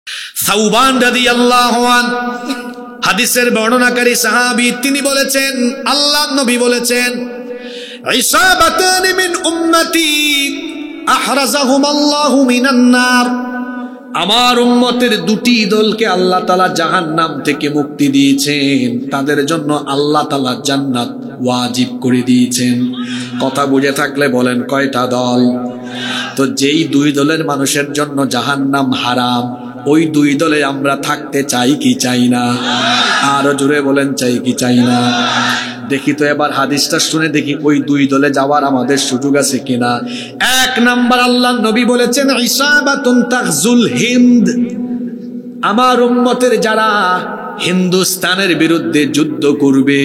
সাউবান রাদিয়াল্লাহু আনহু হাদিসের বর্ণনাকারী সাহাবী, তিনি বলেছেন, আল্লাহর নবী বলেছেন, ইসাবাতান মিন উম্মতি আহরাজাহুমাল্লাহু মিনান নার, আমার উম্মতের দুটি দলকে আল্লাহ তাআলা জাহান্নাম থেকে মুক্তি দিয়েছেন, তাদের জন্য আল্লাহ তাআলা জান্নাত ওয়াজিব করে দিয়েছেন। কথা বুঝে থাকলে বলেন কয়টা দল? তো যেই দুই দলের মানুষের জন্য জাহান্নাম হারাম, ওই দুই দলে আমরা থাকতে চাই কি চাই না? আরো জোরে বলেন, চাই কি চাই না? দেখি তো এবার হাদিসটা শুনে দেখি ওই দুই দলে যাওয়ার আমাদের সুযোগ আছে কিনা। এক নাম্বার, আল্লাহর নবী বলেছেন, ইসাবাতুন তাগজুল হিন্দ, আমার উম্মতের যারা হিন্দুস্তানের বিরুদ্ধে যুদ্ধ করবে,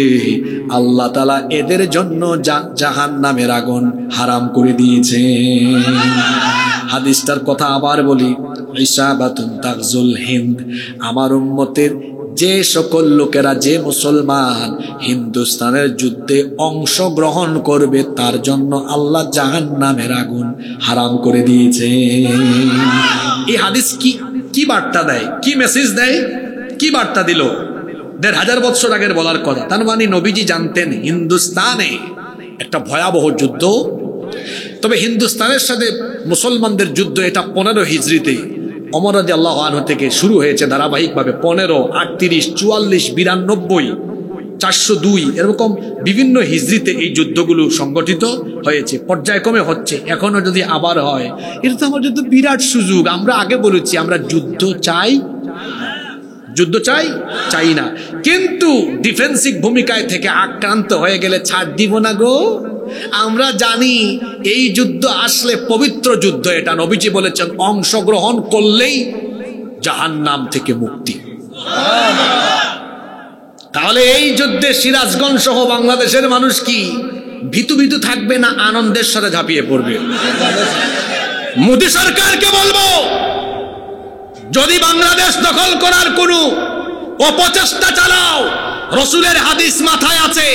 আল্লাহ তাআলা এদের জন্য জাহান্নামের আগুন হারাম করে দিয়েছে। হাদিসটার কথা আবার বলি, ইসাবাতুন তাগজুল হিন্দ, আমার উম্মতের যে সকল লোকেরা, যে মুসলমান হিন্দুস্তানের যুদ্ধে অংশগ্রহণ করবে, তার জন্য আল্লাহ জাহান্নামের আগুন হারাম করে দিয়েছে। এই হাদিস কি বার্তা দেয়, কি মেসেজ দেয়, কি বার্তা দিল? ১৫০০ বছর আগের বলার কথা। তার মানে নবীজি জানতেন হিন্দুস্তানে একটা ভয়াবহ যুদ্ধ। তবে হিন্দুস্তানের সাথে মুসলমানদের যুদ্ধ এটা ১৫ হিজরিতে ওমর রাদিয়াল্লাহু আনহু থেকে শুরু হয়েছে ধারাবাহিকভাবে। ১৫, ৩৮, ৪৪, ৯২, ৪০২ এরকম বিভিন্ন হিজরিতে এই যুদ্ধগুলো সংগঠিত হয়েছে, পর্যায়ক্রমে হচ্ছে। এখনো যদি আবার হয়, এটা তো আমার জন্য বিরাট সুযোগ। আমরা আগে বলেছি, আমরা যুদ্ধ চাই, যুদ্ধ চাই চাই না, কিন্তু ডিফেন্সিভ ভূমিকায় থেকে আক্রান্ত হয়ে গেলে ছাড় দিব না গো। আমরা জানি এই যুদ্ধ আসলে পবিত্র যুদ্ধ, এটা নবীজি বলেছেন, অংশগ্রহণ করলেই জাহান্নাম থেকে মুক্তি। তাহলে এই যুদ্ধে সিরাজগঞ্জ সহ বাংলাদেশের মানুষ কি ভীতু ভীতু থাকবে না আনন্দের সাথে ঝাঁপিয়ে পড়বে? মোদী সরকারকে বলবো, যদি বাংলাদেশ দখল করার কোনো অপচেষ্টা চালাও, রসুলের হাদিস মাথায় আছে,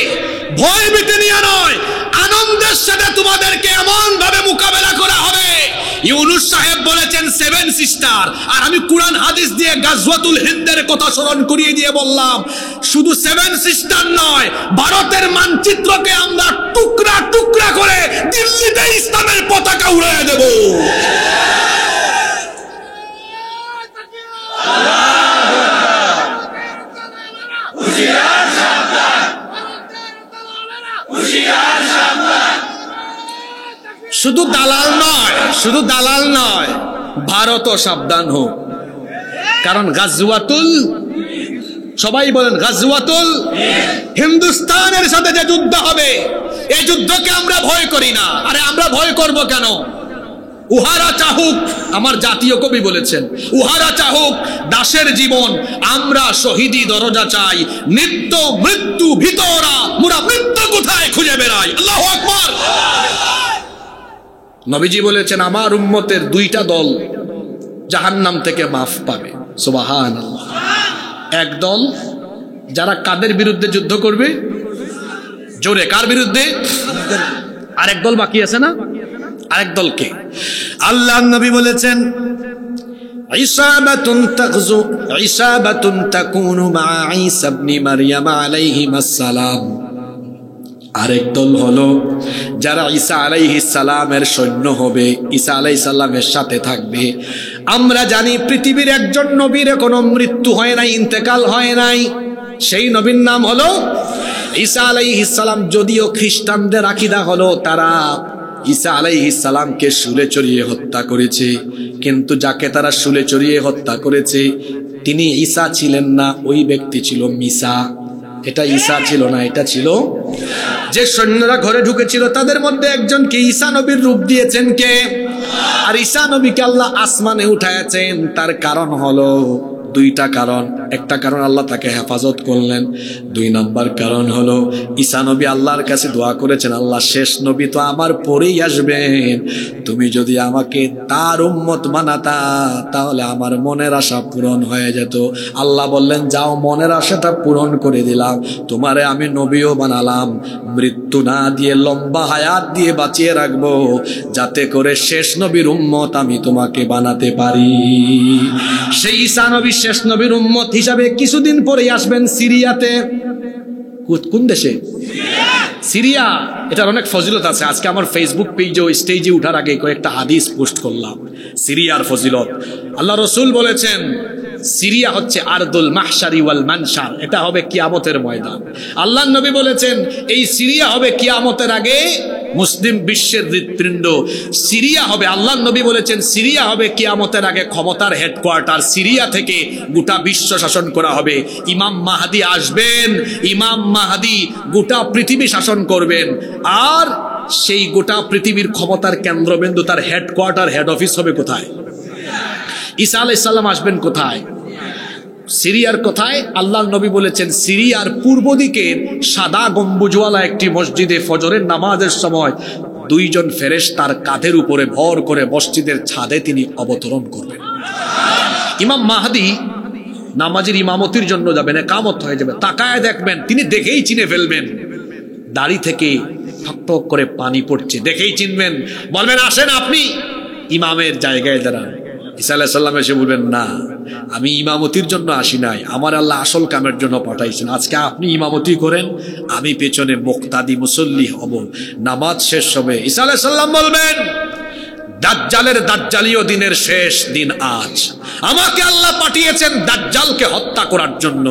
ভয় ভীতি নিয়ে নয়, আনন্দের সাথে তোমাদেরকে এমন ভাবে মোকাবেলা করা হবে। ইউনূস সাহেব বলেছেন 7 সিস্টার, আর আমি কুরআন হাদিস দিয়ে গাজওয়াতুল হিন্দের কথা স্মরণ করিয়ে দিয়ে বললাম, শুধু 7 সিস্টার নয়, ভারতের মানচিত্রকে আমরা টুকরা টুকরা করে দিল্লিতে ইসলামের পতাকা উড়িয়ে দেব। শুধু দালাল নয়, শুধু দালাল নয়, ভারতও সাবধান হোক। কারণ গাজওয়াতুল, সবাই বলেন গাজওয়াতুল হিন্দুস্তানের সাথে যে যুদ্ধ হবে, এই যুদ্ধকে আমরা ভয় করি না। আরে আমরা ভয় করব কেন? উহারা চাহুক, আমার জাতীয় কবি বলেছেন, উহারা চাহুক দাসের জীবন, আমরা শহীদি দরজা চাই, নিত্য মৃত্যু ভিতরা, মুরা মৃত্যু কোথায় খুঁজে বেড়াই। আল্লাহু আকবার। নবীজি বলেছেন, আমার উম্মতের দুইটা দল জাহান্নাম থেকে মাফ পাবে। সুবহানাল্লাহ। এক দল যারা কাদের বিরুদ্ধে যুদ্ধ করবে? জোরে, কার বিরুদ্ধে? আরেক দল বাকি আছে না? আরেক দলকে আল্লাহর নবী বলেছেন, ইসাবাতুন তাকুনু মা ঈসা ইবনে মারইয়াম আলাইহিস সালাম। আরেক দল হলো যারা ঈসা আলাইহিস সালামের সৈন্য হবে, ঈসা আলাইহিস সালামের সাথে থাকবে। আমরা জানি পৃথিবীর একজন নবীর এখনো মৃত্যু হয় নাই, ইন্তেকাল হয় নাই, সেই নবীর নাম হলো ঈসা আলাইহিস সালাম। যদিও খ্রিস্টানদের আকীদা হলো তারা ঈসা আলাইহিস সালামকে শুলে চড়িয়ে হত্যা করেছে, কিন্তু যাকে তারা শুলে চড়িয়ে হত্যা করেছে তিনি ঈসা ছিলেন না, ওই ব্যক্তি ছিল মিসা। এটা ঈসা ছিল না, এটা ছিল যে সৈন্যরা ঘরে ঢুকেছিল তাদের মধ্যে একজনকে ঈসা নবীর রূপ দিয়েছেন কে? আর ঈসা নবীকে আল্লাহ আসমানে উঠাইছেন। তার কারণ হলো দুইটা কারণ। একটা কারণ আল্লাহ তাকে হেফাজত করলেন, 2 নম্বর কারণ হলো ঈসা নবী আল্লাহর কাছে দোয়া করেছেন, আল্লাহ শেষ নবী তো আমার পরেই আসবেন, তুমি যদি আমাকে তার উম্মত বানাতা তাহলে আমার মনের আশা পূরণ হয়ে যেত। আল্লাহ বললেন যাও, মনের আশাটা পূরণ করে দিলাম, তোমারে আমি নবীও বানালাম, মৃত্যু না দিয়ে লম্বা হায়াত দিয়ে বাঁচিয়ে রাখবো, যাতে করে শেষ নবীর উম্মত আমি তোমাকে বানাতে পারি। সেই ঈসা নবী শেষ নবীর উম্মত হিসাবে কিছুদিন পরেই আসবেন সিরিয়াতে। কোন দেশে? সিরিয়া। এটার অনেক ফজিলত আছে। আজকে আমার ফেসবুক পেজে স্টেজে উঠার আগে কয়েকটা হাদিস পোস্ট করলাম সিরিয়ার ফজিলত। আল্লাহ রসুল বলেছেন সিরিয়া হচ্ছে আরদুল মাহশারি ওয়াল মানশার, এটা হবে কিয়ামতের ময়দান। আল্লাহ নবী বলেছেন এই সিরিয়া হবে কিয়ামতের আগে মুসলিম বিশ্বের হৃৎপিণ্ড। সিরিয়া হবে, আল্লাহ নবী বলেছেন সিরিয়া হবে কিয়ামতের আগে ক্ষমতার হেডকোয়ার্টার। সিরিয়া থেকে গোটা বিশ্ব শাসন করা হবে। ইমাম মাহদি আসবেন, ইমাম মাহদি গোটা পৃথিবী শাসন করবেন, আর সেই গোটা পৃথিবীর ক্ষমতার কেন্দ্রবিন্দু, তার হেডকোয়ার্টার, হেড অফিস হবে কোথায়? ঈসা আলাইহিস সালাম আসবেন কোথায়? সিরিয়ার কোথায়? আল্লাহ নবী বলেছেন সিরিয়ার পূর্ব দিকের সাদা গম্বুজওয়ালা একটি মসজিদে ফজরের নামাজের সময় 2 জন ফেরেশতার কাঁধের উপরে ভর করে মসজিদের ছাদে তিনি অবতরণ করবেন। ইমাম মাহদি নামাজের ইমামতির জন্য যাবেন, একামত হয়ে যাবে, তাকায় দেখবেন, তিনি দেখেই চিনে ফেলবেন, দাড়ি থেকে ঠক ঠক করে পানি পড়ছে, দেখেই চিনবেন, বলবেন আসেন আপনি ইমামের জায়গায় দাঁড়ান। ঈসা আলাইহিস সালাম এসে বলবেন না, আমি ইমামতির জন্য আসি নাই, আমার আল্লাহ আসল কামের জন্য পাঠাইছেন, আজকে আপনি ইমামতি করেন, আমি পেছনে মুক্তাদি মুসল্লি হব, নামাজ শেষ হবে। ঈসা আলাইহিস সালাম বলবেন দাজ্জালের দাজ্জালীয় দিনের শেষ দিন আজ, আমাকে আল্লাহ পাঠিয়েছেন দাজ্জালকে হত্যা করার জন্য।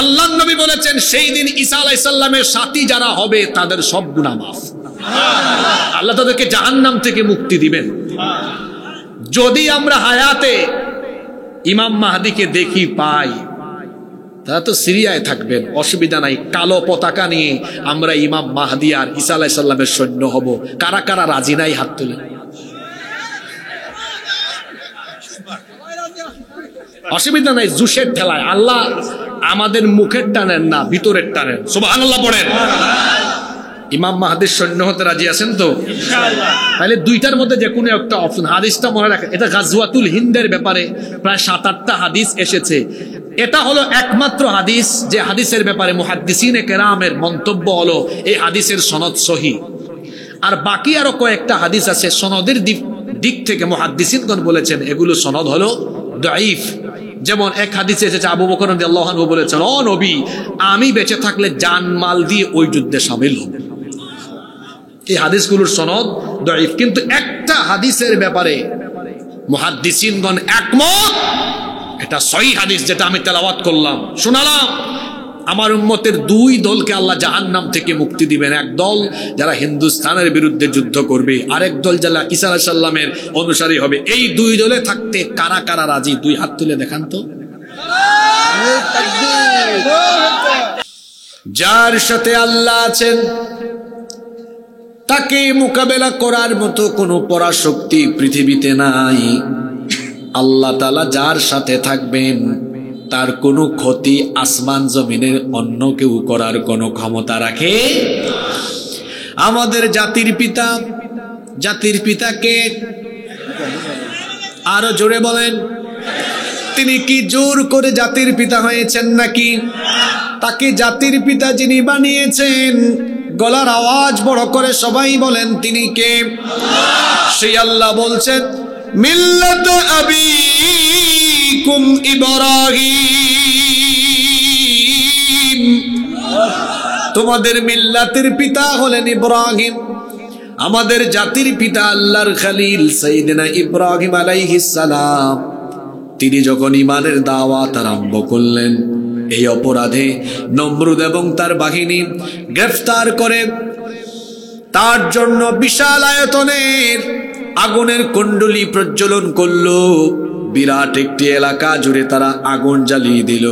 আল্লাহর নবী বলেছেন সেই দিন ঈসা আলাইহিস সালামের সাথী যারা হবে তাদের সব গুনাহ মাফ, আল্লাহ তাদেরকে জাহান্নাম থেকে মুক্তি দিবেন। যদি আমরা হায়াতে ইমাম মাহদিকে দেখি পাই, তারা তো সিরিয়ায় থাকবেন, অসুবিধা নাই, কালো পতাকা নিয়ে আমরা ইমাম মাহদি আর ঈসা আলাইহিস সালামের সৈন্য হব। কারা কারা রাজি নাই হাত তুলে? অসুবিধা নাই, জুসের ঠেলায়। আল্লাহ আমাদের মুখের টানেন না, ভিতরের টানেন। সুবহানাল্লাহ পড়েন। ইমাম মাহদির সৈন্য হতে রাজি আছেন তো? ইনশাআল্লাহ। তাহলে দুইটার মধ্যে যে কোনো একটা অপশন। হাদিসটা মনে রাখেন, এটা গাজওয়াতুল হিন্দের ব্যাপারে প্রায় 7-8টা হাদিস এসেছে। এটা হলো একমাত্র হাদিস যে হাদিসের ব্যাপারে মুহাদ্দিসিনে কেরামের মন্তব্য হলো এই হাদিসের সনদ সহিহ। আর বাকি আরো কয়েকটা হাদিস আছে সনদের দিক থেকে মুহাদ্দিসিনগণ বলেছেন এগুলো সনদ হলো দাঈফ। যেমন এক হাদিসে এসেছে আবু বকর রাদিয়াল্লাহু আনহু বলেছেন, ও নবী, আমি বেঁচে থাকলে জানমাল দিয়ে ওই যুদ্ধে শামিল হব। এই হাদিসগুলোর সনদ দাঈফ, কিন্তু একটা হাদিসের ব্যাপারে মুহাদ্দিসিনগণ একমত, এটা সহিহ হাদিস, যেটা আমি তেলাওয়াত করলাম, শোনালাম। আমার উম্মতের 2 দলকে আল্লাহ জাহান্নাম থেকে মুক্তি দিবেন। এক দল যারা হিন্দুস্তানের বিরুদ্ধে যুদ্ধ করবে, আরেক দল যারা ঈসা আলাইহিস সালামের অনুসারী হবে। এই 2 দলে থাকতে কারা কারা রাজি? 2 হাত তুলে দেখান তো। যার সাথে আল্লাহ আছেন তাকে মোকাবেলা করার মতো কোনো পরাশক্তি পৃথিবীতে নাই। আল্লাহ তাআলা যার সাথে থাকবেন তার কোনো ক্ষতি আসমান জমিনের অন্য কেউ করার কোনো ক্ষমতা রাখে। আমাদের জাতির পিতাকে আরো জোরে বলেন, তিনি কি জোর করে জাতির পিতা হয়েছেন নাকি? তাকে জাতির পিতা যিনি বানিয়েছেন, গলার আওয়াজ বড় করে সবাই বলেন তিনি কে? সেই আল্লাহ বলছেন মিল্লাত আবিকুম ইব্রাহিম, তোমাদের মিল্লাতের পিতা হলেন ইব্রাহিম। আমাদের জাতির পিতা আল্লাহর খলিল সাইয়েদনা ইব্রাহিম আলাইহিস সালাম, তিনি যখন ঈমানের দাওয়াত আরম্ভ করলেন, এই অপরাধে নমরুদ এবং তার বাহিনী গ্রেফতার করে তার জন্য বিশাল আয়তনের আগুনের কুণ্ডলী প্রজ্বলন করলো। বিরাট একটি এলাকা জুড়ে তারা আগুন জ্বালিয়ে দিল।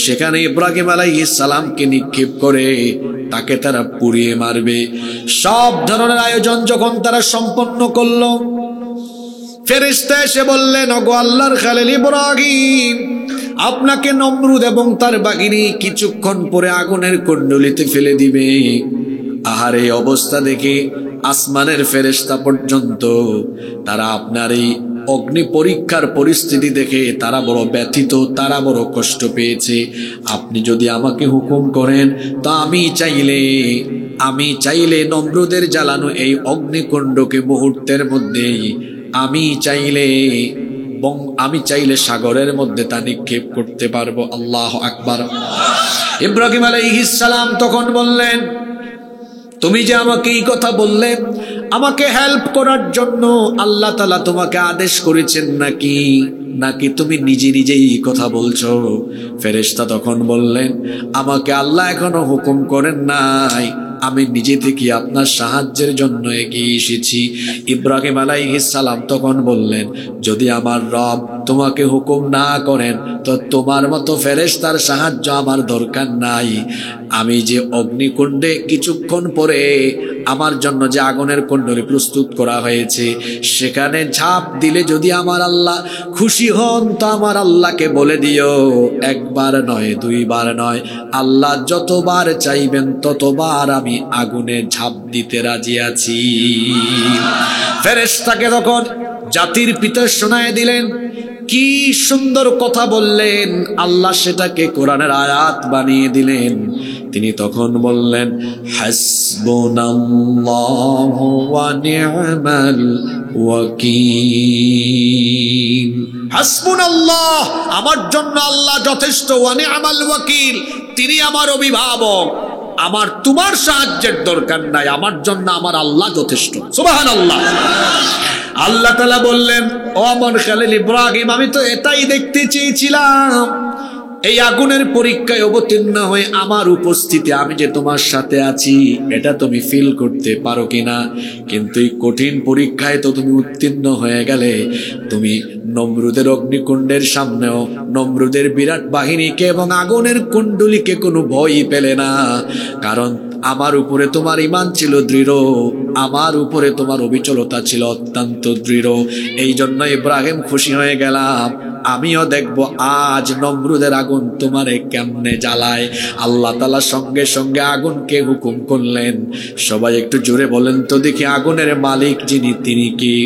সেখানে ইব্রাহিম আলাইহিস সালামকে নিক্ষেপ করে তাকে তারা পুড়িয়ে মারবে। সব ধরনের আয়োজন যখন তারা সম্পন্ন করলো, ফেরেশতা এসে বললেন, ওগো আল্লাহর খলিল ইব্রাহিম, আপনাকে নমরুদ এবং তার বাহিনী কিছুক্ষণ পরে আগুনের কুণ্ডলিতে ফেলে দিবে। আহার এই অবস্থা দেখে আসমানের ফেরেশতা পর্যন্ত তারা আপনার এই অগ্নি পরীক্ষার পরিস্থিতি দেখে তারা বড় ব্যথিত, তারা বড় কষ্ট পেয়েছে। আপনি যদি আমাকে হুকুম করেন তো আমি চাইলে নমরুদের জ্বালানো এই অগ্নিকুণ্ডকে মুহূর্তের মধ্যেই আমি চাইলে সাগরের মধ্যে তা নিক্ষেপ করতে পারবো। আল্লাহু আকবার। ইব্রাহিম আলাইহিস সালাম তখন বললেন, তুমি যে আমাকে এই কথা বললে, আমাকে হেল্প করার জন্য আল্লাহ তাআলা তোমাকে আদেশ করেছেন নাকি তুমি নিজেই কথা বলছো? ফেরেশতা তখন বললেন, আমাকে আল্লাহ এখনো হুকুম করেন নাই, আমি নিজে থেকে আপনার সাহায্যের জন্য এগিয়ে এসেছি। ইব্রাহিম আলাইহিস সালাম তখন বললেন, যদি আমার রব তোমাকে হুকুম না করেন তো তোমার মতো ফেরেশতার সাহায্য আমার দরকার নাই। আমি যে অগ্নিকুণ্ডে কিছুক্ষণ পরে আমার জন্য যে আগুনের কুণ্ডলী প্রস্তুত করা হয়েছে সেখানে ঝাঁপ দিলে যদি আমার আল্লাহ খুশি হন তো আমার আল্লাহকে বলে দিও, একবার নয় দুইবার নয়, আল্লাহ যতবার চাইবেন ততবার আমি আগুনে ঝাঁপ দিতে রাজি আছি। ফেরেশতাকে তখন জাতির পিতা শোনায় দিলেন। কি সুন্দর কথা বললেন, আল্লাহ সেটাকে কোরআনের আয়াত বানিয়ে দিলেন। তিনি তখন বললেন, হাসবুনাল্লাহু ওয়া নি'মাল ওয়াকিল। হাসবুনাল্লাহ, আমার জন্য আল্লাহ যথেষ্ট, ওয়া নি'মাল ওয়াকিল, তিনি আমার অভিভাবক, আমার তোমার সাহায্যের দরকার নাই, আমার জন্য আমার আল্লাহ যথেষ্ট। সুবহানাল্লাহ। আল্লাহ তাআলা বললেন, ও আমার খালিল ইব্রাহিম, আমি তো এটাই দেখতে চেয়েছিলাম, এই আগুনের পরীক্ষায় অবতীর্ণ হয়ে আমার উপস্থিতি, আমি যে তোমার সাথে আছি এটা তুমি ফিল করতে পারো কিনা। কিন্তু এই কঠিন পরীক্ষায় তো তুমি উত্তীর্ণ হয়ে গেলে। তুমি নমরুদের অগ্নিকুণ্ডের সামনেও নমরুদের বিরাট বাহিনীকে এবং আগুনের কুণ্ডলীকে কোনো ভয়ই পেলে না, কারণ আমার উপরে তোমার ঈমান ছিল দৃঢ়, আমার উপরে তোমার অবিচলতা ছিল অত্যন্ত দৃঢ়। এই জন্য ইব্রাহিম খুশি হয়ে গেলাম, আমিও দেখবো আজ নমরুদের আগুন তোমারে কেমনে জ্বালায়। আল্লাহ তাআলা সঙ্গে সঙ্গে আগুনকে হুকুম করলেন। সবাই একটু জোরে বলেন তো দেখি, আগুনের মালিক যিনি তিনি কি?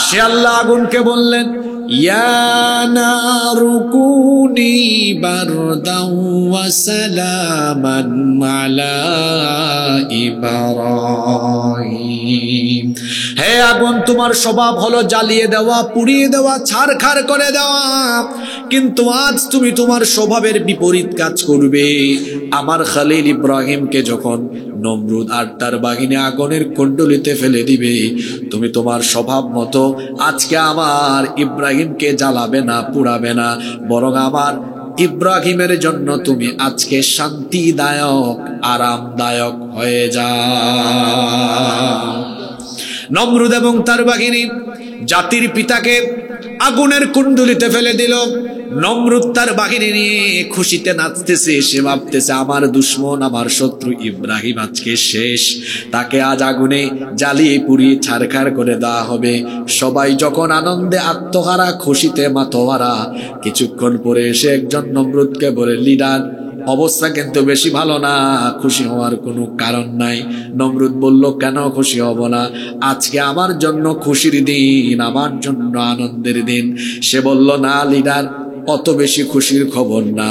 সে আল্লাহ আগুনকে বললেন, ইয়া নারু কুনি বারদাও ওয়া সালামান আলা ইব্রাহিম। হে আগুন, তোমার স্বভাব হলো জ্বালিয়ে দেওয়া, পুড়িয়ে দেওয়া, ছারখার করে দেওয়া, কিন্তু আজ তুমি তোমার স্বভাবের বিপরীত কাজ করবে। আমার খলিল ইব্রাহিমকে যখন নমরুদ আর তার বাহিনী আগুনের কুণ্ডলিতে ফেলে দিবে, তুমি তোমার স্বভাব মতো আজকে আমার ইব্রাহিমকে জ্বালাবে না, পুড়াবে না, বরং আমার ইব্রাহিমের জন্য তুমি আজকে শান্তিদায়ক, আরামদায়ক হয়ে যাও। নমরুদ এবং তার বাহিনী জাতির পিতাকে আগুনের কুণ্ডলিতে ফেলে দিল। নমরুদ তার বাহিনী নিয়ে খুশিতে নাচতেছে, সে ভাবতেছে আমার দুশ্মন, আমার শত্রু ইব্রাহিম আজকে শেষ, তাকে আজ আগুনে জ্বালিয়ে পুড়িয়ে ছারখার করে দেওয়া হবে। সবাই যখন আনন্দে আত্মহারা, খুশিতে মাতোহারা, কিছুক্ষণ পরে এসে একজন নমরুদকে বলে, লিডার অবস্থা কিন্তু বেশি ভালো না, খুশি হওয়ার কোনো কারণ নাই। নমরুদ বলল, কেন খুশি হব না? আজকে আমার জন্য খুশির দিন, আমার জন্য আনন্দের দিন। সে বলল, না লিডার, অত বেশি খুশির খবর না,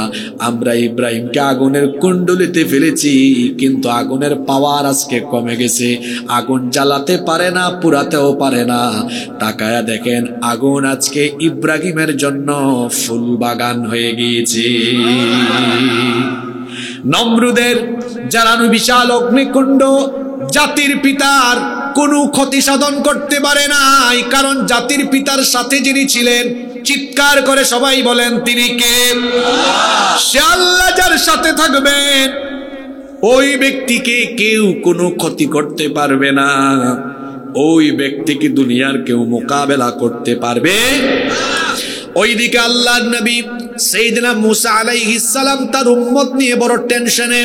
আমরা ইব্রাহিমকে আগুনের কুণ্ডলিতে ফেলেছি, কিন্তু আগুনের পাওয়ার আজকে কমে গেছে, আগুন জ্বালাতে পারে না, পুরাতেও পারে না। তাকায়া দেখেন, আগুন আজকে ইব্রাহিমের জন্য ফুল বাগান হয়ে গিয়েছে। নমরুদের জ্বালানো বিশাল অগ্নিকুণ্ড জাতির পিতার কোনো ক্ষতি সাধন করতে পারে নাই, কারণ জাতির পিতার সাথে যিনি ছিলেন, চিৎকার করে সবাই বলেন, তিনি কে? সে আল্লাহ যার সাথে থাকবেন ওই ব্যক্তিকে কেউ কোনো ক্ষতি করতে পারবে না, ওই ব্যক্তিকে দুনিয়ার কেউ মোকাবেলা করতে পারবে। ওইদিকে আল্লাহর নবী সাইয়েদনা মুসা আলাইহিস সালাম তার উম্মত নিয়ে বড় টেনশনে।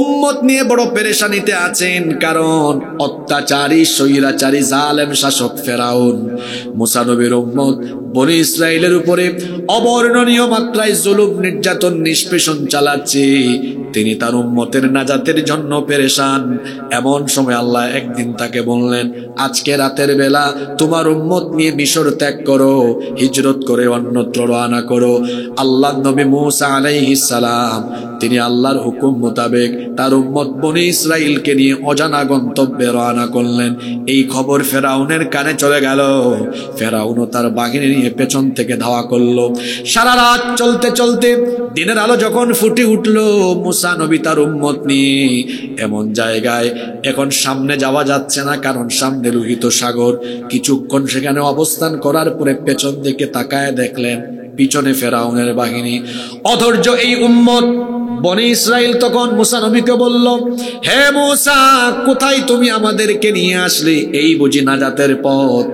উম্মত নিয়ে বড় পেরেশানিতে আছেন, কারণ অত্যাচারী স্বৈরাচারী জালেম শাসক ফেরাউন মুসা নবীর উম্মত বনি ইসরাইলের উপরে অবর্ণনীয় মাত্রায় জুলুম নির্যাতন নিষ্পেষণ চালাচ্ছে। তিনি তার উম্মতের নাজাতের জন্য পেরেশান। এমন সময় আল্লাহ একদিন তাকে বললেন, আজকে রাতের বেলা তোমার উম্মত নিয়ে মিশর ত্যাগ করো, হিজরত করে অন্যত্র রওনা করো। আল্লাহ নবী মূসা আলাইহিস সালাম তিনি আল্লাহর হুকুম মোতাবেক তার উম্মত বনি ইসরাইলকে নিয়ে অজানা গন্তব্যে রওনা করলেন। এই খবর ফেরাউনের কানে চলে গেল। ফেরাউনও তার বাহিনী নিয়ে পেছন থেকে ধাওয়া করলো। সারা রাত চলতে চলতে দিনের আলো যখন ফুটে উঠলো, মুসা নবী তার উম্মত নিয়ে এমন জায়গায় এখন সামনে যাওয়া যাচ্ছে না, কারণ সামনে লোহিত সাগর। কিছুক্ষণ সেখানে অবস্থান করার পরে পেছন দিকে তাকায় দেখলেন পিছনে ফেরাউনের বাহিনী। অধৈর্য এই উম্মত বনি ইসরাইল তখন মুসা নবীকে বলল, হে মুসা, কোথায় তুমি আমাদেরকে নিয়ে আসলে? এই বুঝি নাজাতের পথ?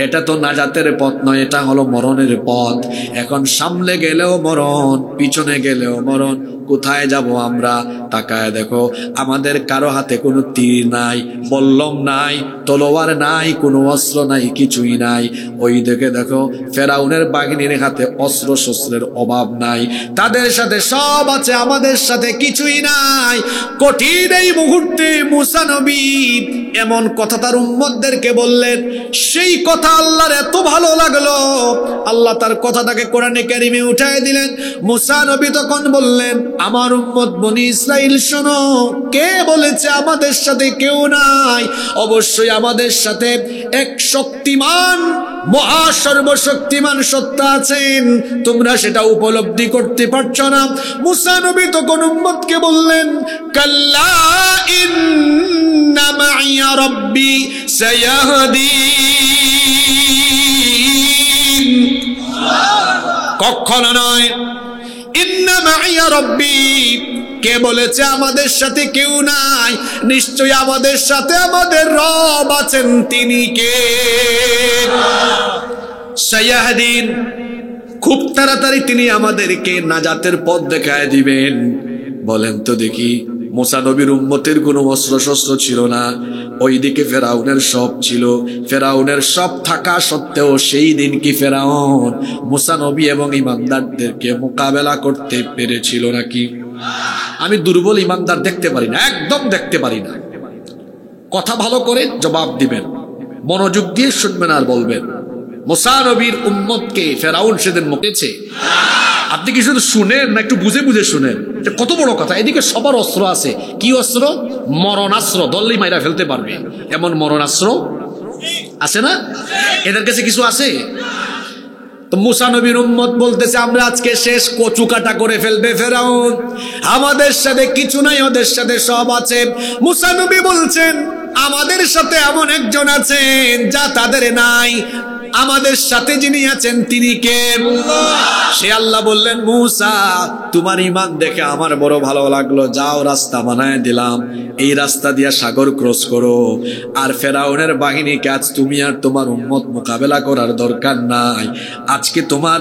এটা তো নাজাতের পথ নয়, এটা হলো মরণের পথ। এখন সামনে গেলেও মরণ, পিছনে গেলেও মরণ, কোথায় যাব আমরা? তাকায় দেখো, আমাদের কারো হাতে কোনো তীর নাই, বল্লম নাই, তলোয়ার নাই, কোনো অস্ত্র নাই, কিছুই নাই। ওই দেখে দেখো ফেরাউনের বাহিনীর হাতে অস্ত্র শস্ত্রের অভাব নাই, তাদের সাথে সব আছে, আমাদের সাথে কিছুই নাই। কঠিন এই মুহূর্তে মুসা নবী এমন কথা তার উম্মতদেরকে বললেন, সেই কথা আল্লাহর এত ভালো লাগলো, আল্লাহ তার কথাটাকে কোরআনে কারিমে উঠায় দিলেন। মুসা নবী তখন বললেন, আমার উম্মত বনি ইসরাইল শোনো, কে বলেছে আমাদের সাথে কেউ নাই? অবশ্যই আমাদের সাথে এক শক্তিমান, মহা সর্বশক্তিমান সত্তা আছেন, তোমরা সেটা উপলব্ধি করতে পারছো না। মুসা নবী তখন উম্মতকে বললেন, কাল্লা ইন্না মাইয়া রাব্বি সায়াহদিন। কখনো নয়। ইন্না মাইয়া রাব্বি, কে বলেছে আমাদের সাথে কেউ নাই? নিশ্চয়ই আমাদের সাথে আমাদের রব আছেন। তিনি কে? সায়াহদিন, খুব তাড়াতাড়ি তিনি আমাদেরকে নাজাতের পথ দেখায় দিবেন। বলেন তো দেখি, মুসা নবীর উম্মতের কোনো অস্ত্র শস্ত্র ছিল না, ওইদিকে ফেরাউনের সব ছিল। ফেরাউনের সব থাকা সত্ত্বেও সেই দিন কি ফেরাউন মুসা নবী এবং ইমানদারদেরকে মোকাবেলা করতে পেরেছিল নাকি? আমি দুর্বল ইমানদার দেখতে পারি না, একদম দেখতে পারি না। কথা ভালো করে জবাব দিবেন, মনোযোগ দিয়ে শুনবেন আর বলবেন, মুসা নবীর উম্মতকে ফেরাউন সেদিন মুকেছে? আপনি কি শুধু শুনেন না একটু বুঝে বুঝে শুনেন? কত বড় কথা। এদিকে সবার অস্ত্র আছে। কি অস্ত্র? মরণাস্ত্র, দল্লি মাইরা ফেলতে পারবে এমন মরণাস্ত্র আছে না? এদের কাছে কিছু আছে? তো মুসা নবীর উম্মত বলতেছে, আমরা আজকে শেষ, কচু কাটা করে ফেলবে ফেরাউন। আমাদের সাথে কিছু নাই, ওদের সাথে সব আছে। মুসা নবী বলছেন, আমাদের সাথে এমন একজন আছেন যা তাদের নাই। আমাদের সাথে যিনি আছেন তিনি কে? সে আল্লাহ বললেন, মুসা, তোমার ঈমান দেখে আমার বড় ভালো লাগলো, যাও রাস্তা বানায় দিলাম, এই রাস্তা দিয়া সাগর ক্রস করো। আর ফেরাউনের বাহিনীকে আজ তুমি আর তোমার উম্মত মোকাবেলা করার দরকার নাই। আজকে তোমার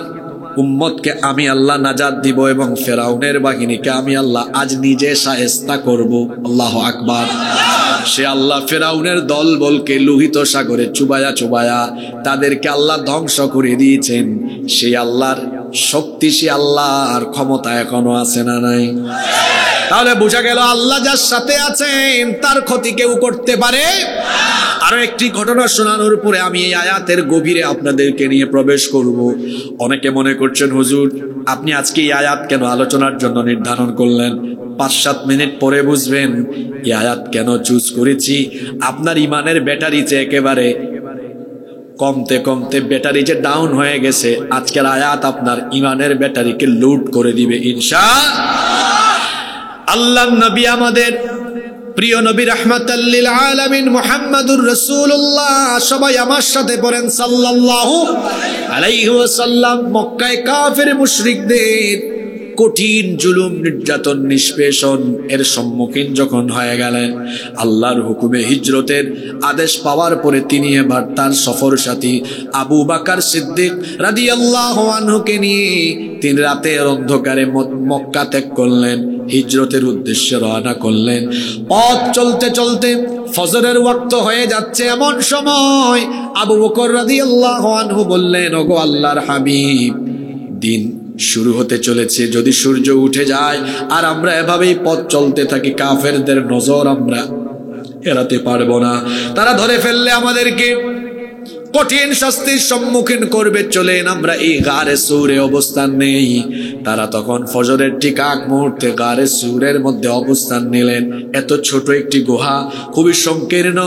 উম্মতকে আমি আল্লাহ নাজাত দিব এবং ফেরাউনের বাহিনীকে আমি আল্লাহ আজ নিজে শায়েস্তা করব। আল্লাহু আকবার। সে আল্লাহ ফেরাউনের দল বলকে লোহিত সাগরে চুবায়া চুবায়া তাদেরকে আল্লাহ ধ্বংস করে দিয়েছেন। সেই আল্লাহর শক্তি, সে আল্লাহর ক্ষমতা এখনো আছে না নাই? তাহলে বোঝা গেল আল্লাহ যার সাথে আছেন তার ক্ষতি কেউ করতে পারে। আরো একটি ঘটনা শোনানোর পরে আমি এই আয়াতের গভীরে আপনাদেরকে নিয়ে প্রবেশ করব। অনেকে মনে করছেন, হুজুর আপনি আজকে এই আয়াত কেন আলোচনার জন্য নির্ধারণ করলেন? 5-7 মিনিট পরে বুঝবেন এই আয়াত কেন চুজ করেছি। আপনার ইমানের ব্যাটারি যে একেবারে কমতে কমতে ব্যাটারি যে ডাউন হয়ে গেছে, আজকের আয়াত আপনার ইমানের ব্যাটারিকে লুট করে দিবে ইনশাআল্লাহ। আল্লাহর নবী, আমাদের প্রিয় নবী রাহমাতাল লিল আলামিন মুহাম্মাদুর রাসূলুল্লাহ, সবাই আমার সাথে পড়েন সাল্লাল্লাহু আলাইহি ওয়াসাল্লাম। মক্কায় কাফের মুশরিকদের কঠিন জুলুম নির্যাতন নিষ্পেষণ এর সম্মুখীন যখন হয়ে গেলেন, আল্লাহর হুকুমে হিজরতের আদেশ পাওয়ার পরে তিনি এবার তার সফর সাথী আবু বকর সিদ্দিক রাদিয়াল্লাহু আনহুকে নিয়ে তিনি রাতের অন্ধকারে মক্কা ত্যাগ করলেন, হিজরতের উদ্দেশ্যে রওনা করলেন। পথ চলতে চলতে ফজরের ওয়াক্ত হয়ে যাচ্ছে, এমন সময় আবু বকর রাদিয়াল্লাহু আনহু বললেন, ওগো আল্লাহর হাবিব, দিন শুরু হতে চলেছে, যদি সূর্য উঠে যায় আর আমরা এভাবেই পথ চলতে থাকি, কাফেরদের নজর আমরা এড়াতে পারবো না, তারা ধরে ফেললে আমাদেরকে কঠিন শাস্তির সম্মুখীন করবে, চলেন আমরা এই গারে সূরে অবস্থান নেই। তারা তখন ফজরের ঠিক আগ মুহূর্তে গারে সূরের মধ্যে অবস্থান নিলেন। এত ছোট একটি গুহা, খুবই সংকীর্ণ,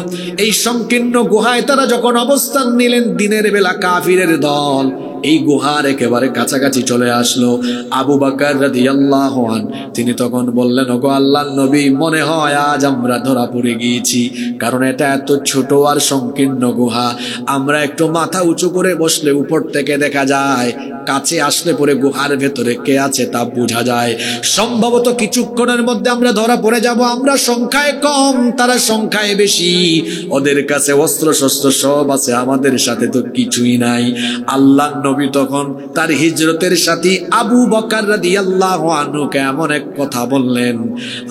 এই সংকীর্ণ গুহায় তারা যখন অবস্থান নিলেন, দিনের বেলা কাফিরের দল এই গুহার একেবারে কাছাকাছি চলে আসলো। আবু বকর রাদিয়াল্লাহু আনহু তিনি তখন বললেন, ওগো আল্লাহর নবী, মনে হয় আজ আমরা ধরা পড়ে গিয়েছি, কারণ এটা এত ছোট আর সংকীর্ণ গুহা, আমরা একটু মাথা উঁচু করে বসলে উপর থেকে দেখা যায়, কাছে আসলে পরে গুহার ভেতরে কে আছে তা বোঝা যায়, সম্ভবত কিছুক্ষণের মধ্যে আমরা ধরা পড়ে যাব। আমরা সংখ্যায় কম, তারা সংখ্যায় বেশি, ওদের কাছে অস্ত্র শস্ত্র সব আছে, আমাদের সাথে তো কিছুই নাই। আল্লাহ নবী তখন তার হিজরতের সাথী আবু বকর রাদিয়াল্লাহু আনহুকে এমন এক কথা বললেন,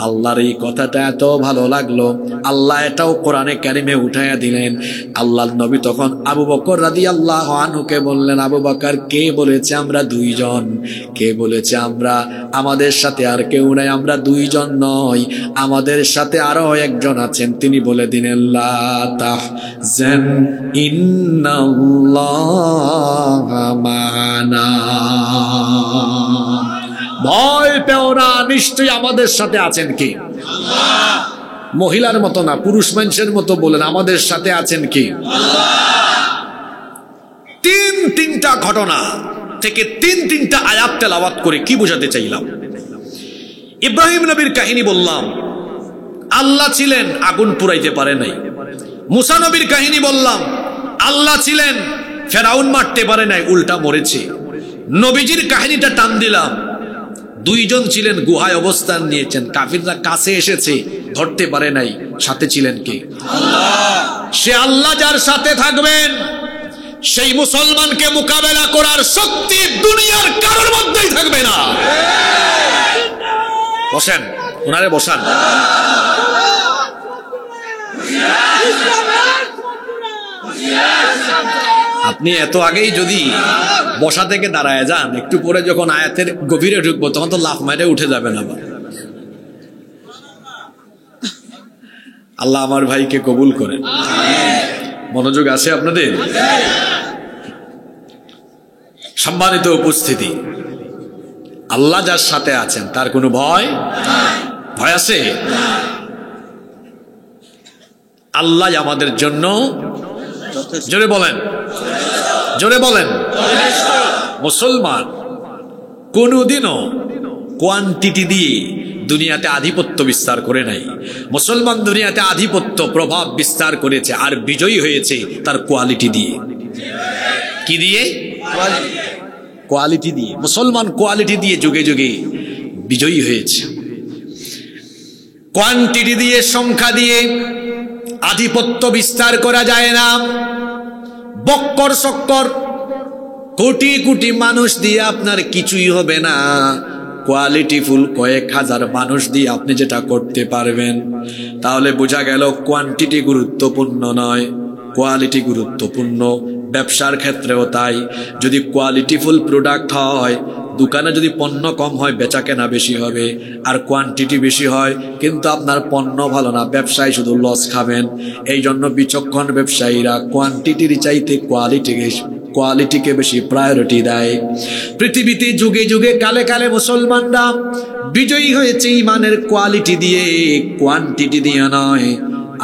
আল্লাহর এই কথাটা এত ভালো লাগলো, আল্লাহ এটাও কোরআনে কারিমে উঠাইয়া দিলেন। আল্লাহর নবী তখন আবু বকর রাদিয়াল্লাহু আনহুকে বললেন, আবু বকর, কে বলেছে আমরা দুইজন? কে বলেছে আমরা আমাদের সাথে আর কেউ নাই? আমরা দুইজন নয়, আমাদের সাথে আরো একজন আছেন। তিনি বলে দিলেন, লা তাহজান ইন্নাল্লাহা মা'না, ভয় পেও না, নিশ্চয়ই আমাদের সাথে আছেন কে? আল্লাহ। মহিলার মতো না, পুরুষ মানুষের মতো বলেন, আমাদের সাথে আছেন কি? আল্লাহ। তিনটা ঘটনা থেকে তিনটা আয়াত তেলাওয়াত করে কি বোঝাতে চাইলাম? ইব্রাহিম নবীর কাহিনী বললাম, আল্লাহ ছিলেন, আগুন পুরাইতে পারে নাই। মুসা নবীর কাহিনী বললাম, আল্লাহ ছিলেন, ফেরাউন মারতে পারে নাই, উল্টা মরেছে। নবীজির কাহিনীটা টান দিলাম, দুইজন ছিলেন, গুহায় অবস্থান নিয়েছেন, কাফিররা কাছে এসেছে, ধরতে পারে নাই, সাথে ছিলেন কে? আল্লাহ। সে আল্লাহ যার সাথে থাকবেন, সেই মুসলমানকে মোকাবেলা করার শক্তি দুনিয়ার কারোর মধ্যেই থাকবে না। বসেন, ওনারে বসান। আপনি এত আগেই যদি বসা থেকে দাঁড়ায় যান, একটু পরে যখন আয়াতের গভীরে ঢুকবো তখন তো লাফ মারে উঠে যাবেন আবার। আল্লাহ আমার ভাইকে কবুল করেন। মনোযোগ আছে আপনাদের? সম্মানিত উপস্থিতি, আল্লাহ যার সাথে আছেন তার কোনো ভয় আছে? আল্লাহ আমাদের জন্য, জোরে বলেন, জোরে বলেন, মুসলমান কোনদিনও কোয়ান্টিটি দিয়ে দুনিয়াতে আধিপত্য বিস্তার করে নাই। মুসলমান দুনিয়াতে আধিপত্য প্রভাব বিস্তার করেছে আর বিজয়ী হয়েছে তার কোয়ালিটি দিয়ে। কি দিয়ে? কোয়ালিটি দিয়ে। মুসলমান কোয়ালিটি দিয়ে যুগে যুগে বিজয়ী হয়েছে। কোয়ান্টিটি দিয়ে, সংখ্যা দিয়ে আধিপত্য বিস্তার করা যায় না। বক্কর সক্কর কোটি কোটি মানুষ দিয়ে আপনার কিছুই হবে না। কোয়ালিটিফুল কয়েক হাজার মানুষ দিয়ে আপনি যেটা করতে পারবেন। তাহলে বোঝা গেল কোয়ান্টিটি গুরুত্বপূর্ণ নয়, কোয়ালিটি গুরুত্বপূর্ণ। ব্যবসার ক্ষেত্রেও তাই। যদি কোয়ালিটিফুল প্রোডাক্ট হয়, দোকানে যদি পণ্য কম হয় বেচা কেনা বেশি হবে, আর কোয়ান্টিটি বেশি হয় কিন্তু আপনার পণ্য ভালো না, ব্যবসায় শুধু লস খাবেন। এই জন্য বিচক্ষণ ব্যবসায়ীরা কোয়ান্টিটির চাইতে কোয়ালিটিকে বেশি প্রায়োরিটি দেয়। পৃথিবীতে যুগে যুগে কালে কালে মুসলমানরা বিজয়ী হয়েছে ইমানের কোয়ালিটি দিয়ে, কোয়ান্টিটি দিয়ে নয়।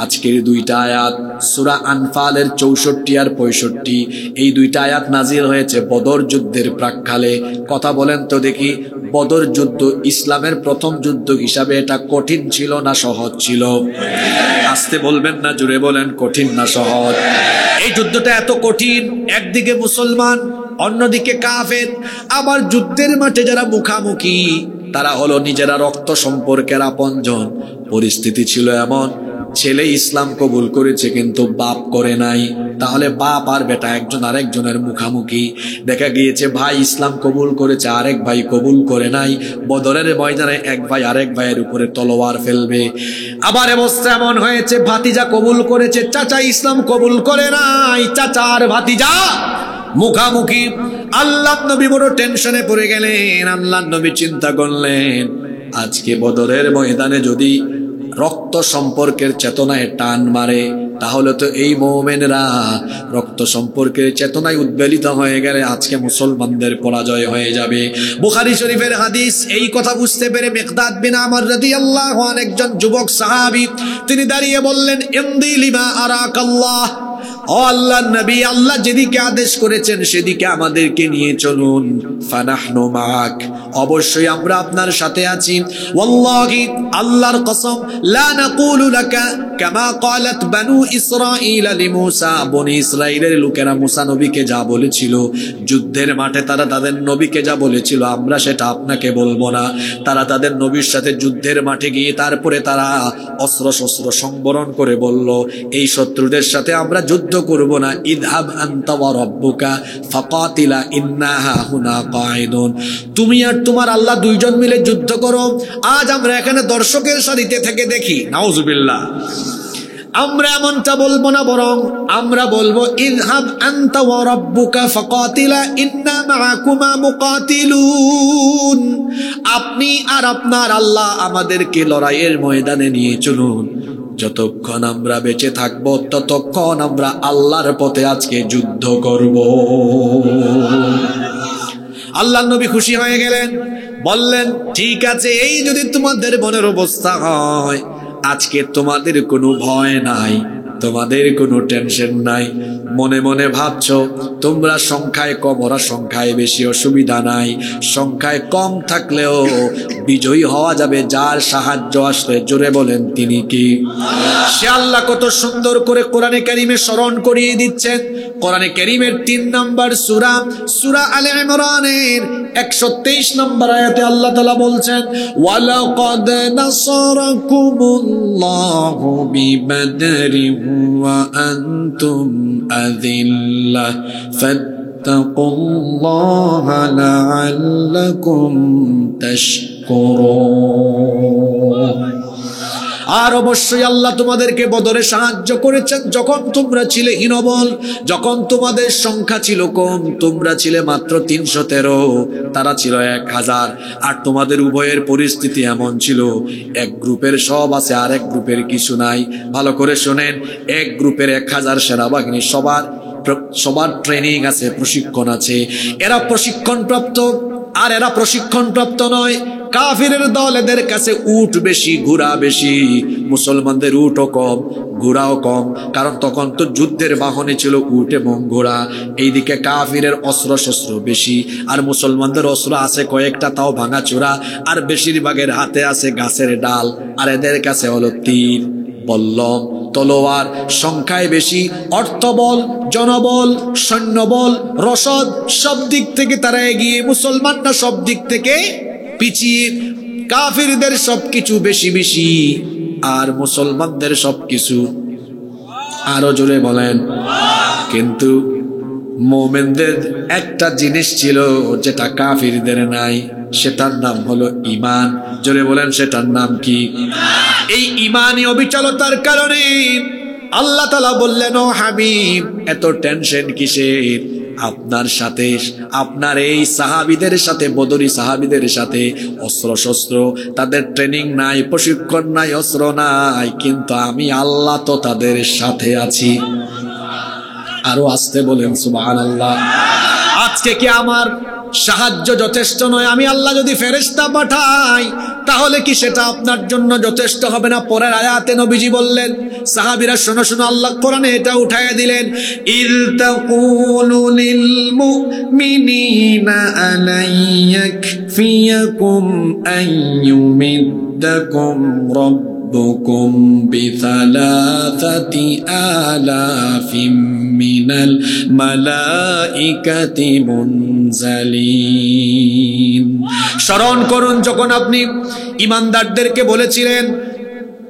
আজকের দুইটা আয়াত সূরা আনফালের 64 আর 65, এই দুইটা আয়াত নাজিল হয়েছে বদর যুদ্ধের প্রাক্কালে। কথা বলেন তো দেখি, বদর যুদ্ধ ইসলামের প্রথম যুদ্ধ হিসাবে এটা কঠিন ছিল না সহজ ছিল? আস্তে বলবেন না, জোরে বলেন, কঠিন না সহজ? এই যুদ্ধটা এত কঠিন, একদিকে মুসলমান অন্যদিকে কাফের। আবার যুদ্ধের মাঠে যারা মুখামুখি তারা হলো নিজেরা রক্ত সম্পর্কের আপনজন। পরিস্থিতি ছিল এমন, ছেলে ইসলাম কবুল করেছে কিন্তু বাপ করে নাই, তাহলে বাপ আর বেটা একজন আরেকজনের মুখামুখি। দেখা গিয়েছে ভাই ইসলাম কবুল করেছে, আরেক ভাই কবুল করে নাই। বদরের ময়দানে এক ভাই আরেক ভাইয়ের উপরে তলোয়ার ফেলবে। আবার অবস্থা এমন হয়েছে, ভাতিজা কবুল করেছে, চাচা ইসলাম কবুল করে নাই, চাচা আর ভাতিজা মুখামুখি। আল্লাহ নবী বড় টেনশনে পড়ে গেলেন। আল্লাহ নবী চিন্তা করলেন, আজকে বদরের ময়দানে যদি রক্ত সম্পর্কের চেতনায় টান মারে, তাহলে তো এই মুমিনরা রক্ত সম্পর্কের চেতনায় উদ্বেলিত হয়ে গেলে আজকে মুসলমানদের পরাজয় হয়ে যাবে। বুখারী শরীফের হাদিস। এই কথা বুঝতে পেরে মিকদাদ বিন আমর রাদিয়াল্লাহু আনহু, একজন যুবক সাহাবী, তিনি দাঁড়িয়ে বললেন, ইমদি লিমা আরাকাল্লাহ, ও আল্লাহর নবী, আল্লাহ যেদিকে আদেশ করেছেন সেদিকে আমাদেরকে নিয়ে চলুন। ফানাহনু মাক, অবশ্যই আমরা আপনার সাথে আছি। ওয়াল্লাহি, আল্লাহর কসম, লা নাকুলু লাকা কামা ক্বালাত বানু ইসরাঈল লিমূসা, বনি ইসরাঈলের লোকেরা মুসা নবীকে যা বলেছিল যুদ্ধের মাঠে, তারা তাদের নবীকে যা বলেছিল আমরা সেটা আপনাকে বলবো না। তারা তাদের নবীর সাথে যুদ্ধের মাঠে গিয়ে তারপরে তারা অস্ত্র শস্ত্র সংবরণ করে বলল, এই শত্রুদের সাথে আমরা যুদ্ধ করব না। ইযহাব আনতা ওয়া রাব্বুকা ফাকাতিলা ইন্না হাহুনা কাঈদুন, তুমি আর তোমার আল্লাহ দুইজন মিলে যুদ্ধ করো, আজ আমরা এখানে দর্শকের সারিতে থেকে দেখি। নাউজুবিল্লাহ। আমরা এমনটা বলবো না, বরং আমরা বলবো ইযহাব আনতা ওয়া রাব্বুকা ফাকাতিলা ইন্না মাআকুমা মুকাতিলুন, আপনি আর আপনার আল্লাহ আমাদেরকে লড়াইয়ের ময়দানে নিয়ে চলুন। যতক্ষণ আমরা বেঁচে থাকবো ততক্ষণ আমরা আল্লাহর পথে আজকে যুদ্ধ করব। আল্লাহ নবী খুশি হয়ে গেলেন, বললেন, ঠিক আছে, এই যদি তোমাদের মনের অবস্থা হয়, আজকে তোমাদের কোনো ভয় নাই, তোমাদের কোনো টেনশন নাই। মনে মনে ভাবছো তোমরা সংখ্যায় কম, ওরা সংখ্যায় বেশি, অসুবিধা নাই। সংখ্যায় কম থাকলেও বিজয়ী হওয়া যাবে যার সাহায্য আসলে। জোরে বলেন, তিনি কি? সে আল্লাহ কত সুন্দর করে কোরআনে কারীমে স্মরণ করিয়ে দিচ্ছেন। কোরআনে কারীমের 3 নম্বর সূরা, সূরা আলে ইমরানের 123 নম্বর আয়াতে আল্লাহ তাআলা বলছেন, ওয়ালাকাদ নাসারাকুমুল্লাহু বিবাদরিন ওয়া আনতুম আযিল্লাহ ফাত্তাকুল্লাহা লাআল্লাকুম তাশকুরুন। আর অবশ্যই আল্লাহ তোমাদেরকে বদরে সাহায্য করেছেন যখন তোমরা ছিলে হীনবল, যখন তোমাদের সংখ্যা ছিল কম, তোমরা ছিলে মাত্র 313, তারা ছিল 1000। আর তোমাদের উভয়ের পরিস্থিতি এমন ছিল, এক গ্রুপের সব আছে আর এক গ্রুপের কিছু নাই। ভালো করে শোনেন, এক গ্রুপের 1000 সেনাবাহিনী, সবার ট্রেনিং আছে, প্রশিক্ষণ আছে, এরা প্রশিক্ষণপ্রাপ্ত, আর এরা প্রশিক্ষণপ্রাপ্ত নয়। কাফিরের দল, এদের কাছে উট বেশি, ঘোড়া বেশি, মুসলমানদের উটও কম, ঘোড়াও কম, কারণ তখন তো যুদ্ধের বাহনে ছিল উট এবং ঘোড়া। এইদিকে কাফিরের অস্ত্র শস্ত্র বেশি, আর মুসলমানদের অস্ত্র আছে কয়েকটা, তাও ভাঙাচোরা, আর বেশিরভাগের হাতে আছে গাছের ডাল, আর এদের কাছে হলো তীর, বল্লম, তলোয়ার। সংখ্যায় বেশি, অর্থবল, জনবল, সৈন্যবল, রসদ, সব দিক থেকে তারা এগিয়ে, মুসলমানরা সব দিক থেকে পিছিয়ে। কাফিরদের সবকিছু বেশি বেশি, আর মুসলমানদের সবকিছু আরো জোরে বলেন। কিন্তু মুমিনদের একটা জিনিস ছিল যেটা কাফিরদের নাই, সেটার নাম হলো ঈমান। জোরে বলেন, সেটার নাম কি? এই ঈমানি অবিচলতার কারণে আল্লাহ তাআলা বললেন, ও হাবিব, এত টেনশন কিসের? আপনার সাথে, আপনার এই সাহাবীদের সাথে, বদরি সাহাবীদের সাথে অস্ত্র শস্ত্র, তাদের ট্রেনিং নাই, প্রশিক্ষণ নাই, অস্ত্র নাই, কিন্তু আমি আল্লাহ তো তাদের সাথে আছি। আরো আসতে বলেন সুবহানাল্লাহ। আজকে কি আমার সাহায্য যথেষ্ট নয়, আমি আল্লাহ যদি ফেরেশতা পাঠাই তাহলে কি সেটা আপনার জন্য যথেষ্ট হবে না? পরের আয়াতে নবীজি বললেন, সাহাবীরা শোনো শোনো, আল্লাহ কোরআনে এটা উঠায়া দিলেন, ইল তাকুলু লিল মুমিনিনা আলাইয়াকফিয়াকুম আইয়ুমিদ্দাকুম ربكم بثلاثة آلاف من الملائكة منزلين। স্মরণ করুন যখন আপনি ইমানদারদেরকে বলেছিলেন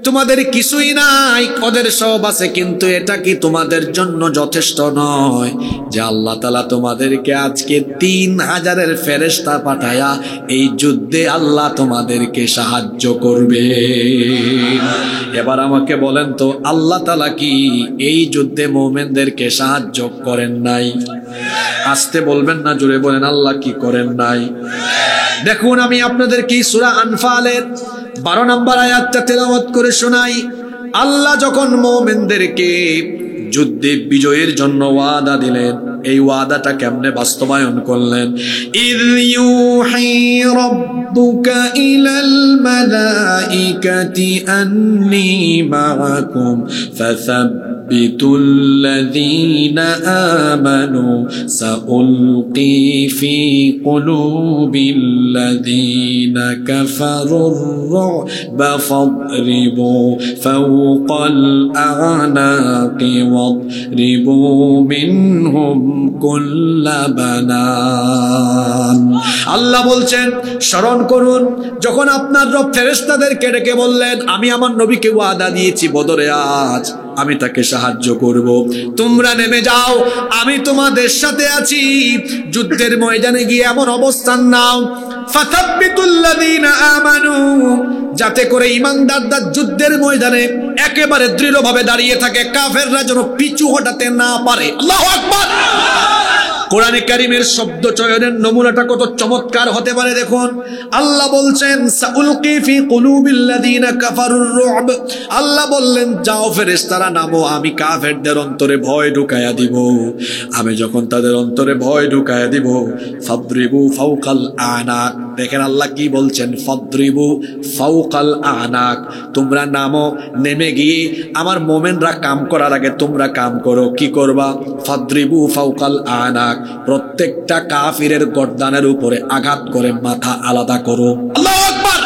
তোমাদের কিছুই নাই, ওদের সব আছে, কিন্তু এটা কি তোমাদের জন্য যথেষ্ট নয় যে আল্লাহ তাআলা তোমাদেরকে আজকে 3000 ফেরেশতা পাঠায়া এই যুদ্ধে আল্লাহ তোমাদেরকে সাহায্য করবে? এবার আমাকে বলেন তো, আল্লাহ তাআলা কি এই যুদ্ধে মুমিনদেরকে সাহায্য করেন নাই? আসতে বলবেন না, জোরে বলেন, আল্লাহ কি করেন নাই? দেখুন, আমি আপনাদেরকে সূরা আনফালের 12 নম্বর আয়াতটা তেলাওয়াত করে শোনাই। আল্লাহ যখন মুমিনদেরকে যুদ্ধে বিজয়ের জন্য ওয়াদা দিলেন, এই ওয়াদাটা কেমনে বাস্তবায়ন করলেন? ইয ইউহি রাব্বুকা ইলাল মালাইকাতি আন্নী মাআকুম ফাসাব্বিতুল্লাযীনা আমানু সাউলকি ফি কুলুবিল্লাযীনা কাফারুর রু'বা ফাদরিবু ফাওকাল আ'নাকি ওয়াদরিবু মিনহুম কুল্লা বানান। আল্লাহ বলছেন, স্মরণ করুন যখন আপনার রব ফেরেশতাদেরকে ডেকে বললেন, আমি আমার নবীকে ওয়াদা দিয়েছি বদরে আজ আমি তাকে সাহায্য করব, তোমরা নেমে যাও, আমি তোমাদের সাথে আছি, যুদ্ধের ময়দানে গিয়ে এমন অবস্থান নাও ফাতাব্বিতুল্লাযীনা আমানু, যাতে করে ঈমানদাররা যুদ্ধের ময়দানে একেবারে দৃঢ়ভাবে দাঁড়িয়ে থাকে, কাফেররা যেন পিছু হটাতে না পারে। আল্লাহু আকবার। কোরআনে কারীমের শব্দ চয়নের নমুনাটা কত চমৎকার হতে পারে দেখুন। আল্লাহ বলছেন সাউলকি ফি কুলুবিল্লাযীনা কাফারুর রু'ব, আল্লাহ বললেন যাও ফেরেশতারা নামো, আমি কাফেরদের অন্তরে ভয় ঢুকায়া দিব। আমি যখন তাদের অন্তরে ভয় ঢুকায়া দিব, ফাদরিবু ফাওকাল আনাক, দেখেন আল্লাহ কি বলছেন, ফাদরিবু ফাওকাল আনাক, তোমরা নামো, নেমে গিয়ে আমার মুমিনরা কাম করার আগে তোমরা কাম করো। কি করবা? ফাদরিবু ফাওকাল আনাক, প্রত্যেকটা কাফিরের গর্দানের উপরে আঘাত করে মাথা আলাদা করো। আল্লাহু আকবার।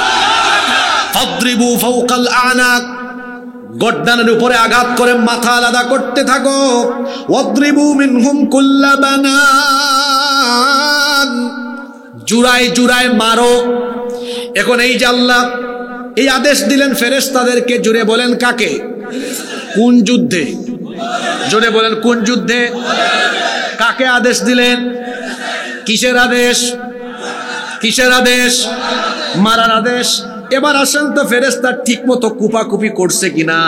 ফাদরিবু ফাওকাল আনাক, গর্দানের উপরে আঘাত করে মাথা আলাদা করতে থাকো। ওয়াদরিবু মিনহুম কুল্লা বানান, জুরায় জুরায় মারো। এখন এই যে আল্লাহ এই আদেশ দিলেন ফেরেশতাদেরকে, জুড়ে বলেন কাকে? কোন যুদ্ধে? জোরে বলেন কোন যুদ্ধে? কাকে আদেশ দিলেন? কিসের আদেশ? কিসের আদেশ? মারার আদেশ। এবার আসেন তো ফেরেশতা ঠিক মতো কুপাকুপি করছে কিনা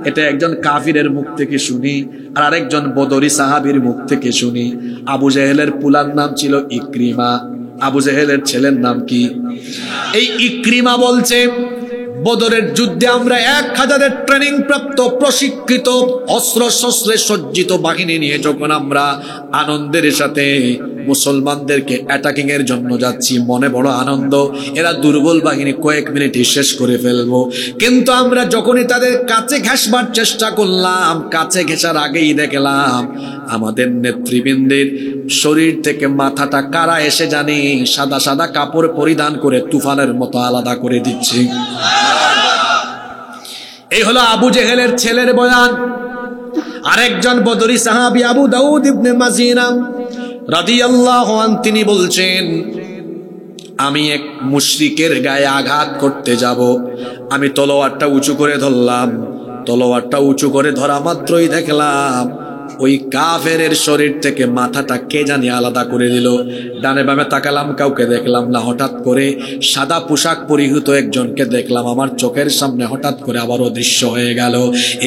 এটা একজন কাফিরের মুখ থেকে শুনি, আর আরেকজন বদরি সাহাবীর মুখ থেকে শুনি। আবু জেহেলের পুলার নাম ছিল ইকরিমা, আবু জেহেলের ছেলের নাম কি? এই ইকরিমা বলছে, বদরের যুদ্ধে আমরা 1000 ট্রেনিং প্রাপ্ত প্রশিক্ষিত অস্ত্র শস্ত্রে সজ্জিত বাহিনী নিয়ে যখন আমরা আনন্দের সাথে মুসলমানদেরকে অ্যাটাকিং এর জন্য যাচ্ছি, মনে বড় আনন্দ, এরা দুর্বল বাহিনী কয়েক মিনিটে শেষ করে ফেলবো। কিন্তু আমরা যখনই তাদের কাছে ঘেঁষবার চেষ্টা করলাম, কাছে ঘেঁষার আগেই দেখলাম আমাদের নেতৃবৃন্দের শরীর থেকে মাথাটা কারা এসে জানি সাদা সাদা কাপড় পরিধান করে তুফানের মতো আলাদা করে দিচ্ছে। এই হলো আবু জেহেলের ছেলের বয়ান। আরেকজন বদরি সাহাবী আবু দাউদ ইবনে মাজিনা রাদিয়াল্লাহু আনহু তিনি বলছেন, আমি এক মুশরিকের গায়ে আঘাত করতে যাব, আমি তলোয়ারটা উঁচু করে ধরলাম, তলোয়ারটা উঁচু করে ধরা মাত্রই দেখলাম ওই কাফেরের শরীর থেকে মাথাটা কে জানি আলাদা করে দিল। ডানে বামে তাকালাম, কাউকে দেখলাম না। হঠাৎ করে সাদা পোশাক পরিহিত একজনকে দেখলাম, আমার চোখের সামনে হঠাৎ করে আবার অদৃশ্য হয়ে গেল।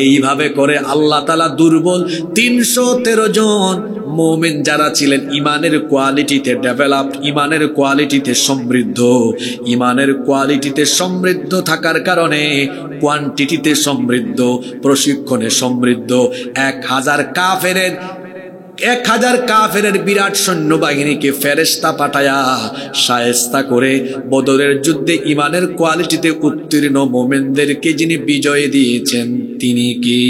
এইভাবে করে আল্লাহ তাআলা দুর্বল 313 জন মুমিন যারা ছিলেন ইমানের কোয়ালিটিতে ডেভেলপড, ইমানের কোয়ালিটিতে সমৃদ্ধ, ইমানের কোয়ালিটিতে সমৃদ্ধ থাকার কারণে কোয়ান্টিটিতে সমৃদ্ধ, প্রশিক্ষণে সমৃদ্ধ 1000 কাফেরের 1000 কাফেরের বিরাট সৈন্যবাহিনীকে ফেরেশতা পাঠায়া শায়েস্তা করে বদরের যুদ্ধে ইমানের কোয়ালিটিতে উত্তীর্ণ মোমেনদেরকে যিনি বিজয় দিয়েছেন তিনি কি?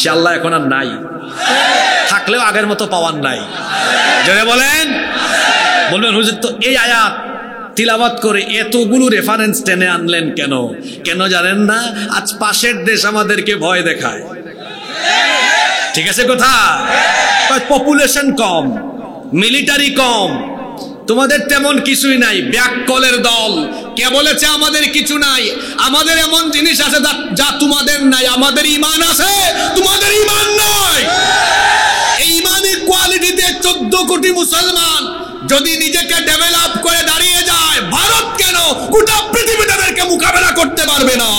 সে আল্লাহ এখন আর নাই, থাকলেও আগের মতো পাওয়ার নাই। জোরে বলেন। বলবেন হুজুর তো এই আয়াত তিলাওয়াত করে এতগুলো রেফারেন্স টেনে আনলেন কেন? কেন জানেন না? আজ পাশের দেশ আমাদেরকে ভয় দেখায়। ঠিক আছে কথা? পপুলেশন কম, মিলিটারি কম, তোমাদের তেমন কিছুই নাই, ব্যাককলের দল। কে বলেছে আমাদের কিছু নাই? আমাদের এমন জিনিস আছে যা তোমাদের নাই। আমাদের ঈমান আছে, তোমাদের ঈমান নাই। এই ঈমানের কোয়ালিটিতে 14 কোটি মুসলমান যদি নিজেকে ডেভেলপ করে দাঁড়িয়ে যায়, ভারত কেন গোটা পৃথিবী তাদেরকে মোকাবেলা করতে পারবে না।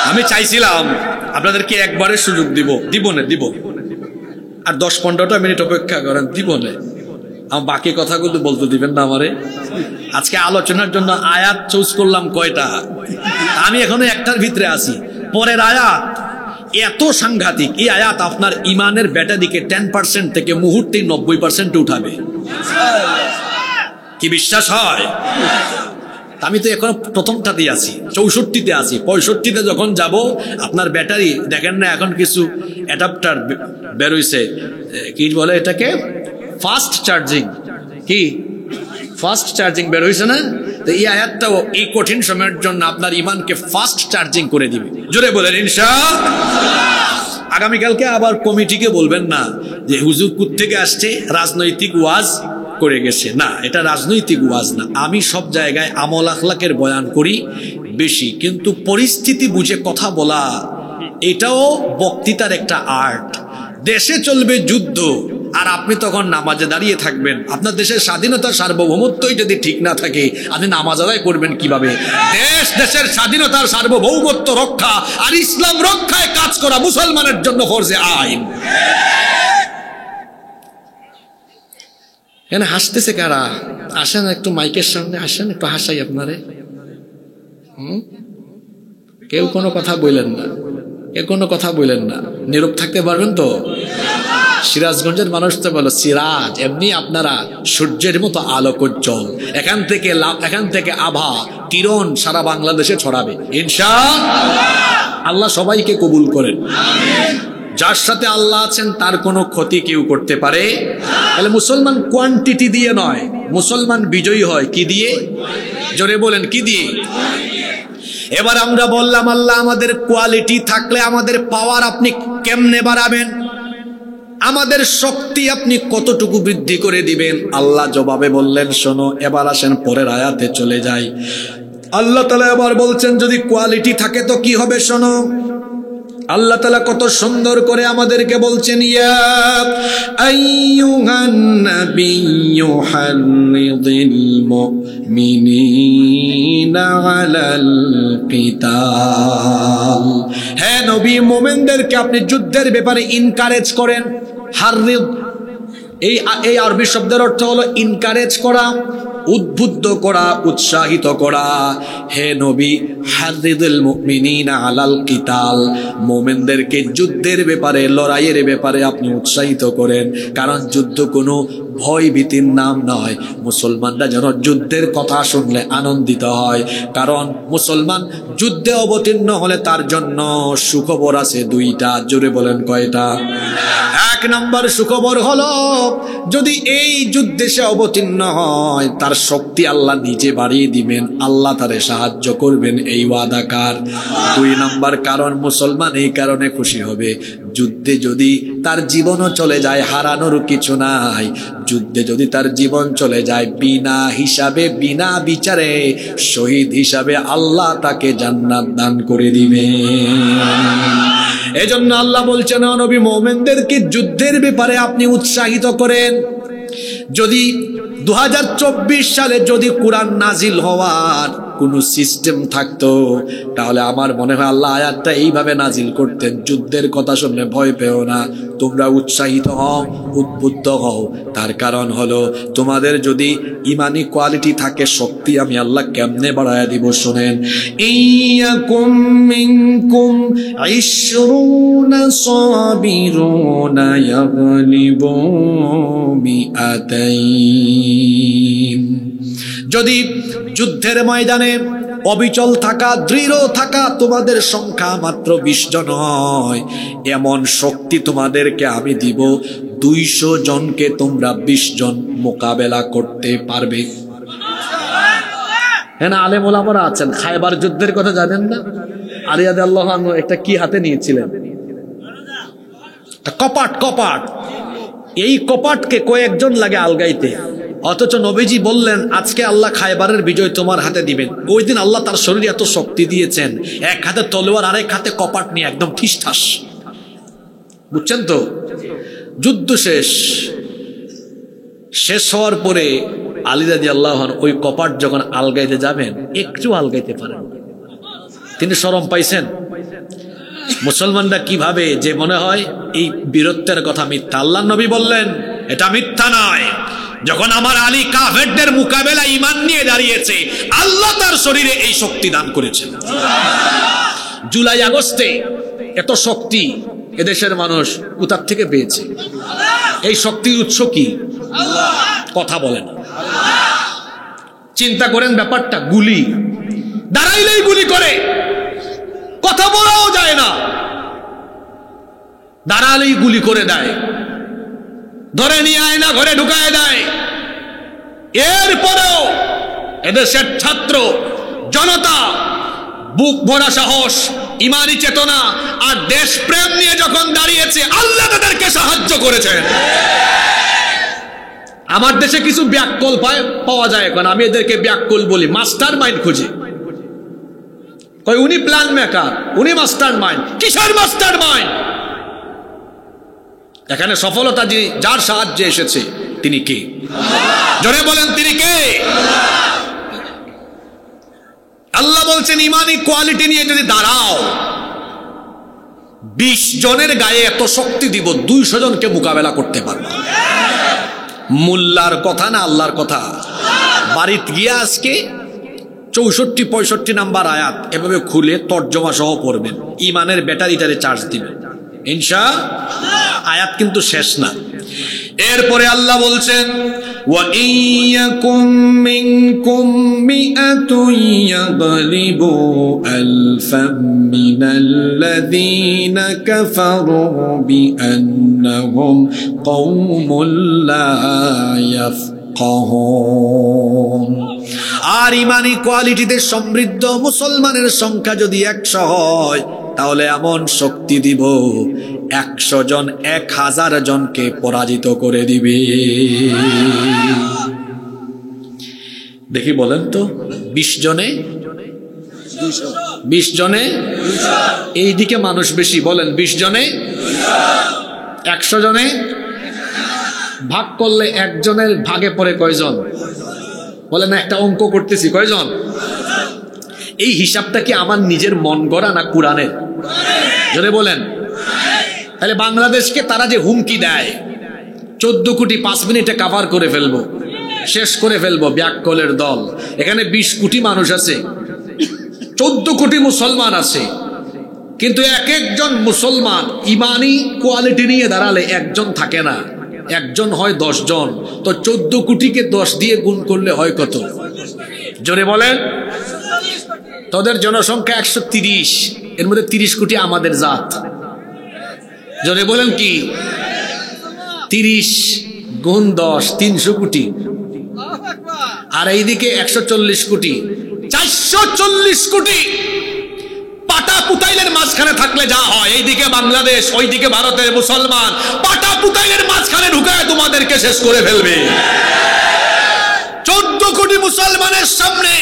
আমি চাইছিলাম আপনাদেরকে একবারে সুযোগ দিব আর 10-15টা মিনিট অপেক্ষা করেন, দিব না। আমার বাকি কথাগুলো বলতে দিবেন না আমারে? আজকে আলোচনার জন্য আয়াত চুজ করলাম কয়টা, আমি এখনো একটার ভিতরে আছি। পরের আয়াত এত সাংঘাতিক, এই আয়াত আপনার ইমানের বেটা দিকে 10% থেকে মুহূর্তেই 90% উঠাবে। কি বিশ্বাস হয়? আমি তো এখন প্রথমটাতেই আছি, 64তে আছি। 65তে যখন যাব আপনার ব্যাটারি দেখেন না, এখন কিছু অ্যাডাপ্টার বেরোইছে, কি বলে এটাকে, ফাস্ট চার্জিং। কি ফাস্ট চার্জিং বের হয়েছে না? তো এই আয়াতটাও এই কঠিন সময়ের জন্য আপনার ইমানকে ফাস্ট চার্জিং করে দিবে। জোরে বলেন ইনশাআল্লাহ। আগামীকালকে আবার কমিটিকে বলবেন না যে হুজুর কোত্থেকে আসছে, রাজনৈতিক ওয়াজ করে গেছে। না, এটা রাজনৈতিক ওয়াজ না। আমি সব জায়গায় আমল আখলাকের বয়ান করি বেশি, কিন্তু পরিস্থিতি বুঝে কথা বলা এটাও বক্তৃতার একটা আর্ট। দেশে চলবে যুদ্ধ আর আপনি তখন নামাজে দাঁড়িয়ে থাকবেন। আপনার দেশের স্বাধীনতা সার্বভৌমত্বই যদি ঠিক না থাকে, আপনি নামাজ আদায় করবেন কিভাবে? দেশের স্বাধীনতার সার্বভৌমত্ব রক্ষা আর ইসলাম রক্ষায় কাজ করা মুসলমানের জন্য ফরজে আইন। এখানে হাসতেছে কারা? আসেন একটু মাইকের সামনে আসেন, একটু হাসাই আপনারে। কেউ কোনো কথা বললেন না, কেউ কোনো কথা বললেন না, নীরব থাকতে পারবেন তো? সিরাজগঞ্জের মানুষ তো বলো সিরাজ, এমনি আপনারা সূর্যের মতো আলোকোজ্জ্বল। এখান থেকে আভা কিরণ সারা বাংলাদেশে ছড়াবে ইনশাআল্লাহ। আল্লাহ সবাইকে কবুল করেন। যার সাথে আল্লাহ আছেন তার কোনো ক্ষতি কেউ করতে পারে। তাহলে মুসলমান কোয়ান্টিটি দিয়ে নয়, মুসলমান বিজয়ী হয় কি দিয়ে? জোরে বলেন কি দিয়ে? এবার আমরা বললাম আল্লাহ আমাদের কোয়ালিটি থাকলে আমাদের পাওয়ার আপনি কেমনে বাড়াবেন, আমাদের শক্তি আপনি কতটুকু বৃদ্ধি করে দিবেন? আল্লাহ জবাবে বললেন শোনো। এবার আসেন পরের আয়াতে চলে যাই। আল্লাহ তাআলা এবার বলছেন যদি কোয়ালিটি থাকে তো কি হবে শোনো। আল্লাহ তাআলা কত সুন্দর করে আমাদেরকে বলছেন ইয়া আইয়ুহান নাবিয়্যু হাররিদিল মুমিনিনা আলাল কিতাল। হে নবী, মুমিনদেরকে আপনি যুদ্ধের ব্যাপারে ইনকারেজ করেন। হাররিদ এই আরবি শব্দের অর্থ হলো ইনকারেজ করা, উদ্বুদ্ধ করা, উৎসাহিত করা। হে নবী, হাররিদুল মুমিনিনা আলাল কিতাল, মুমিনদেরকে যুদ্ধের ব্যাপারে, লড়াইয়ের ব্যাপারে আপনি উৎসাহিত করেন। কারণ যুদ্ধ কোনো ভয় ভীতির নাম নয়। মুসলমানরা যেন যুদ্ধের কথা শুনলে আনন্দিত হয়। কারণ মুসলমান যুদ্ধে অবতীর্ণ হলে তার জন্য সুখবর আছে দুইটা। জোরে বলেন কয়টা? এক নম্বর সুখবর হলো যদি এই যুদ্ধে সে অবতীর্ণ হয় তার শক্তি আল্লাহ নিজে বাড়িয়ে দিবেন, আল্লাহ তারে সাহায্য করবেন, এই ওয়াদাকার। দুই নম্বর কারণ মুসলমান এই কারণে খুশি হবে, যুদ্ধে যদি তার জীবনও চলে যায় হারানোর কিছু নাই। যুদ্ধে যদি তার জীবন চলে যায় বিনা হিসাবে, বিনা বিচারে শহীদ হিসাবে আল্লাহ তাকে জান্নাত দান করে দিবেন। এজন্য আল্লাহ বলছেন ও নবী, মুমিনদেরকে যুদ্ধের ব্যাপারে আপনি উৎসাহিত করেন। যদি 2024 সালে যদি কোরআন নাজিল হওয়ার কোনো সিস্টেম থাকতো, তাহলে আমার মনে হয় আল্লাহ আয়াতটা এইভাবে নাজিল করতেন, যুদ্ধের কথা শুনলে ভয় পেও না, তোমরা উৎসাহিত হও, উদ্বুদ্ধ হও। তার কারণ হলো তোমাদের যদি ইমানি কোয়ালিটি থাকে, শক্তি আমি আল্লাহ কেমনে বাড়ায়া দিব শুনেন। ইয়াকুম মিনকুম 20 সাবিরুনা ইয়াগলিবু মিআতাইন। যদি যুদ্ধের ময়দানে অবিচল থাকা, দৃঢ় থাকা, তোমাদের সংখ্যা মাত্র 20 জন হয়, এমন শক্তি তোমাদেরকে আমি দিব, 200 জনকে তোমরা 20 জন মোকাবেলা করতে পারবে। হ্যাঁ না, আলেম ওলামারা আছেন, খায়বার যুদ্ধের কথা জানেন না? আলী রাদিয়াল্লাহু আনহু একটা কি হাতে নিয়েছিলেন? কপাট। কপাট, এই কপাটকে কয়েকজন লাগে আলগাইতে, অথচ নবীজি বললেন আজকে আল্লাহ খায়বারের বিজয় তোমার হাতে দিবেন। ওই দিন আল্লাহ তার শরীরে এত শক্তি দিয়েছেন, এক হাতে তলোয়ার, আরেক হাতে কপাট নিয়ে একদম ঠিসঠাস, বুঝছেন তো? যুদ্ধ শেষ হওয়ার পরে আলী রাদিয়াল্লাহু আনহু ওই কপাট যখন আলগাইতে যাবেন, একটু আলগাইতে পারেন। তিনি শরম পাইছেন। মুসলমানরা কিভাবে যে মনে হয় এই বীরত্বের কথা মিথ্যা। আল্লাহর নবী বললেন এটা মিথ্যা নয়, যখন আমার আলী কাফেরদের মোকাবেলা ঈমান নিয়ে দাঁড়িয়েছে, আল্লাহ তার শরীরে এই শক্তি দান করেছেন। জুলাই আগস্টে এত শক্তি এদেশের মানুষ কোথা থেকে পেয়েছে? এই শক্তির উৎস কি? কথা বলেন, চিন্তা করেন ব্যাপারটা। গুলি দাঁড়াইলেই গুলি করে, কথা বলাও যায় না, দাঁড়ালেই গুলি করে দেয়, ধরে নিয়ে আয় না ঘরে ঢুকায় দেয়। এরপরেও এদেশের ছাত্র জনতা বুক ভরা সাহস, ইমানি চেতনা আর দেশপ্রেম নিয়ে যখন দাঁড়িয়েছে, আল্লাহ তাদেরকে সাহায্য করেছেন। আমার দেশে কিছু ব্যাককল পাওয়া যায় এখন, আমি এদেরকে ব্যাককল বলি, মাস্টার মাইন্ড খুঁজি। উনি প্ল্যান মেকার, উনি মাস্টার মাইন্ড। কিসের মাস্টার মাইন্ড? এখানে সফলতা যার সাহায্যে এসেছে তিনি কে? জোরে বলেন, তিনি কে? আল্লাহ বলছেন ইমানি কোয়ালিটি নিয়ে যদি দাঁড়াও, 20 জনের গায়ে এত শক্তি দিব, 200 জনকে মোকাবেলা করতে পারবে। মোল্লার কথা না, আল্লাহর কথা। বাড়িতে গিয়ে আজকে 64-65 নাম্বার আয়াত এভাবে খুলে তর্জমা সহ পড়বেন, ইমানের ব্যাটারিটারে চার্জ দিবেন ইনশাআল্লাহ। আয়াত কিন্তু শেষ না। এরপরে আল্লাহ বলছেন ওয়া ইয়াকুম মিনকুম মিআতুন ইয়াগলিবু আলফাম মিনাল্লাযীনা কাফারু বিআন্নাহুম কওমুল লা ইয়াফকাহুন। আর ইমানি কোয়ালিটিতে সমৃদ্ধ মুসলমানের সংখ্যা যদি 100 হয়, তাহলে এমন শক্তি দিব 100 জন 1000 জনকে পরাজিত করে দিবে। দেখি বলেন তো, 20 জনে 20 জনে এইদিকে মানুষ বেশি, বলেন 20 জনে 100 জনে ভাগ করলে একজনের ভাগে পড়ে কয়জন? বলেন, একটা অঙ্ক করতেছি, কয়জন? এই হিসাবটা কি আমার নিজের মন গড়া না কোরআনের? জোরে বলেন। তাহলে বাংলাদেশকে তারা যে হুমকি দেয় 14 কোটি 5 মিনিটে কাভার করে ফেলবো, শেষ করে ফেলবো, ব্যাককলের দল। এখানে 20 কোটি মানুষ আছে, 14 কোটি মুসলমান আছে, কিন্তু এক একজন মুসলমান ইমানি কোয়ালিটি নিয়ে দাঁড়ালে একজন থাকে না, একজন হয় 10 জন। তো 14 কোটিকে 10 দিয়ে গুণ করলে হয় কত? জোরে বলেন। তোদের জনসংখ্যা 130, এর মধ্যে 30 কোটি আমাদের জাত। জোরে বলেন কি? 30 গুণ 10 300 কোটি, আর এইদিকে 140 কোটি, 440 কোটি। পাটা পুতাইলের মাঝখানে থাকলে যা হয়, এইদিকে বাংলাদেশ, ওইদিকে ভারতের মুসলমান, পাটা পুতাইলের মাঝখানে ঢুকায় তোমাদেরকে শেষ করে ফেলবে। 14 কোটি মুসলমানের সামনে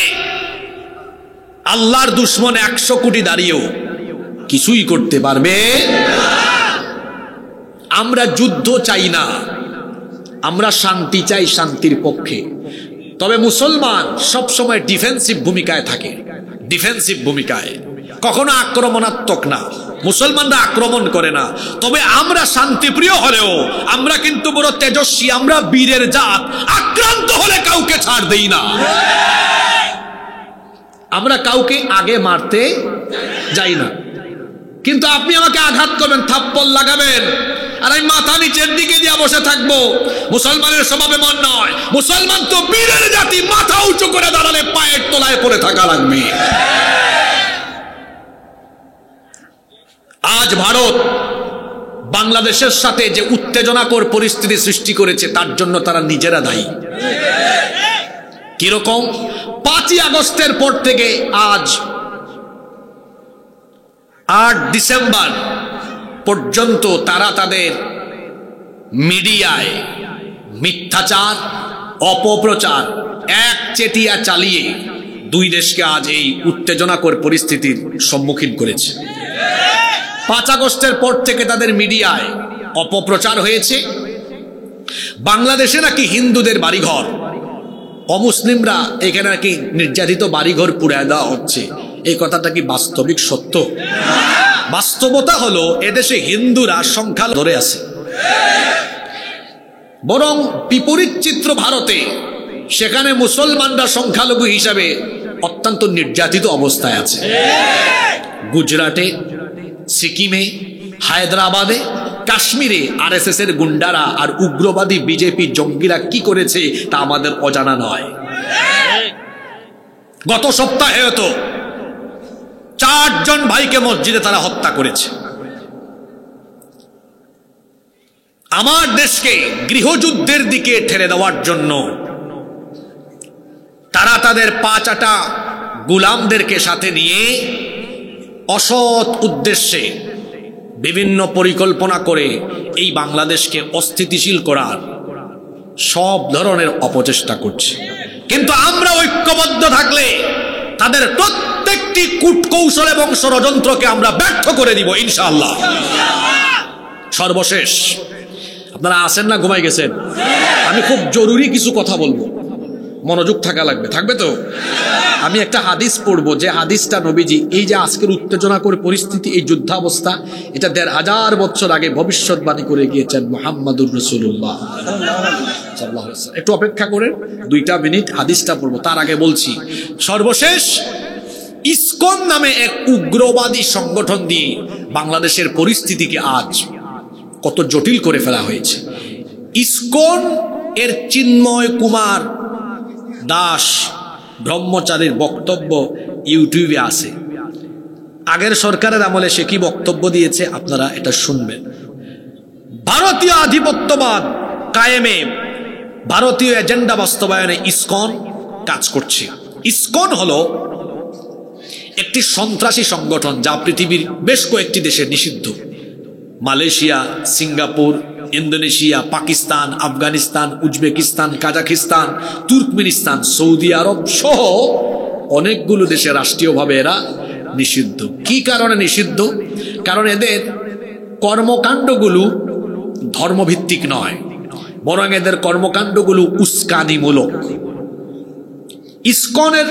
আল্লাহর দুশ্মন 100 কোটি দাঁড়িয়েও কিছুই করতে পারবে। আমরা যুদ্ধ চাই না, আমরা শান্তি চাই, শান্তির পক্ষে। তবে মুসলমান সবসময় ডিফেন্সিভ ভূমিকায় থাকে, ডিফেন্সিভ ভূমিকায়, কখনো আক্রমণাত্মক না। মুসলমানরা আক্রমণ করে না। তবে আমরা শান্তিপ্রিয় হলেও আমরা কিন্তু বড় তেজস্বী, আমরা বীরের জাত। আক্রান্ত হলে কাউকে ছাড় দেই না, আমরা কাউকে আগে মারতে যাই না। কিন্তু আপনি আমাকে আঘাত করবেন, থাপ্পড় লাগাবেন, আর আমি মাথা নিচের দিকে দিয়ে বসে থাকবো। মুসলমানের স্বভাবে মন নয়। মুসলমান তো বীরের জাতি, মাথা উঁচু করে দাঁড়ালে পায়ের তলায় পড়ে থাকা লাগবে। আজ ভারত বাংলাদেশের সাথে যে উত্তেজনাকর পরিস্থিতি সৃষ্টি করেছে তার জন্য তারা নিজেরা দায়ী। কিরকম? 5ই আগস্টের পর থেকে আজ 8 ডিসেম্বর পর্যন্ত তারা তাদের মিডিয়ায় মিথ্যাচার, অপপ্রচার একচেটিয়া চালিয়ে দুই দেশকে আজ এই উত্তেজনাকর পরিস্থিতির সম্মুখীন করেছে। 5 আগস্টের পর থেকে তাদের মিডিয়ায় অপপ্রচার হয়েছে বাংলাদেশে নাকি হিন্দুদের বাড়িঘর, অমুসলিমরা এখানে নাকি নির্যাতিত বাড়িঘর পুড়ায় দেওয়া হচ্ছে। এই কথাটা কি বাস্তবিক সত্য? বাস্তবতা হলো এদেশে হিন্দুরা সংখ্যা ধরে আছে, বরং বিপরীত চিত্র ভারতে। সেখানে মুসলমানরা সংখ্যালঘু হিসাবে অত্যন্ত নির্যাতিত অবস্থায় আছে। গুজরাটে, সিকিমে, হায়দ্রাবাদে, কাশ্মীরে আরএসএস এর গুন্ডারা আর উগ্রবাদী বিজেপি জঙ্গিরা কি করেছে তা আমাদের অজানা নয়। গত সপ্তাহে তো 4 জন ভাইকে মসজিদে তারা হত্যা করেছে। আমার দেশকে গৃহযুদ্ধের দিকে ঠেলে দেওয়ার জন্য তারা তাদের 5 গোলামদেরকে সাথে নিয়ে অসৎ উদ্দেশ্যে বিভিন্ন পরিকল্পনা করে এই বাংলাদেশকে অস্থিতিশীল করার সব ধরনের অপচেষ্টা করছে। কিন্তু আমরা ঐক্যবদ্ধ থাকলে তাদের প্রত্যেকটি কূটকৌশল এবং ষড়যন্ত্রকে আমরা ব্যর্থ করে দিব ইনশাআল্লাহ। সর্বশেষ, আপনারা আছেন না ঘুমাই গেছেন? আমি খুব জরুরি কিছু কথা বলবো, মনোযোগ থাকা লাগবে, থাকবে তো? আমি একটা হাদিস পড়বো, যে হাদিসটা নবীজি এই যে আজকের উত্তেজনাকর পরিস্থিতি, এই যুদ্ধাবস্থা, এটা 1500 বছর আগে ভবিষ্যৎবাণী করে গিয়েছেন মুহাম্মাদুর রাসূলুল্লাহ সাল্লাল্লাহু আলাইহি ওয়াসাল্লাম। একটু অপেক্ষা করেন, 2 মিনিট হাদিসটা পড়বো। তার আগে বলছি, সর্বশেষ ইসকন নামে এক উগ্রবাদী সংগঠন দিয়ে বাংলাদেশের পরিস্থিতিকে আজ কত জটিল করে ফেলা হয়েছে। ইসকন এর চিন্ময় কুমার দাস ব্রহ্মচারীর বক্তব্য ইউটিউবে আছে। আগের সরকারের আমলে সে কি বক্তব্য দিয়েছে আপনারা এটা শুনবেন। ভারতীয় আধিপত্যবাদ কায়েমে, ভারতীয় এজেন্ডা বাস্তবায়নে ইসকন কাজ করছে। ইসকন হলো একটি সন্ত্রাসী সংগঠন যা পৃথিবীর বেশ কয়েকটি দেশে নিষিদ্ধ। Malaysia, Singapore, Indonesia, Pakistan, Afghanistan, Uzbekistan, Kazakhstan, Turkmenistan, সৌদি আরব সহ অনেকগুলো দেশে রাষ্ট্রীয়ভাবে এরা নিষিদ্ধ। কি কারণে নিষিদ্ধ? কারণ এদের কর্মকাণ্ডগুলো ধর্মভিত্তিক নয়, বরং এদের কর্মকাণ্ডগুলো উস্কানিমূলক। ইসকনের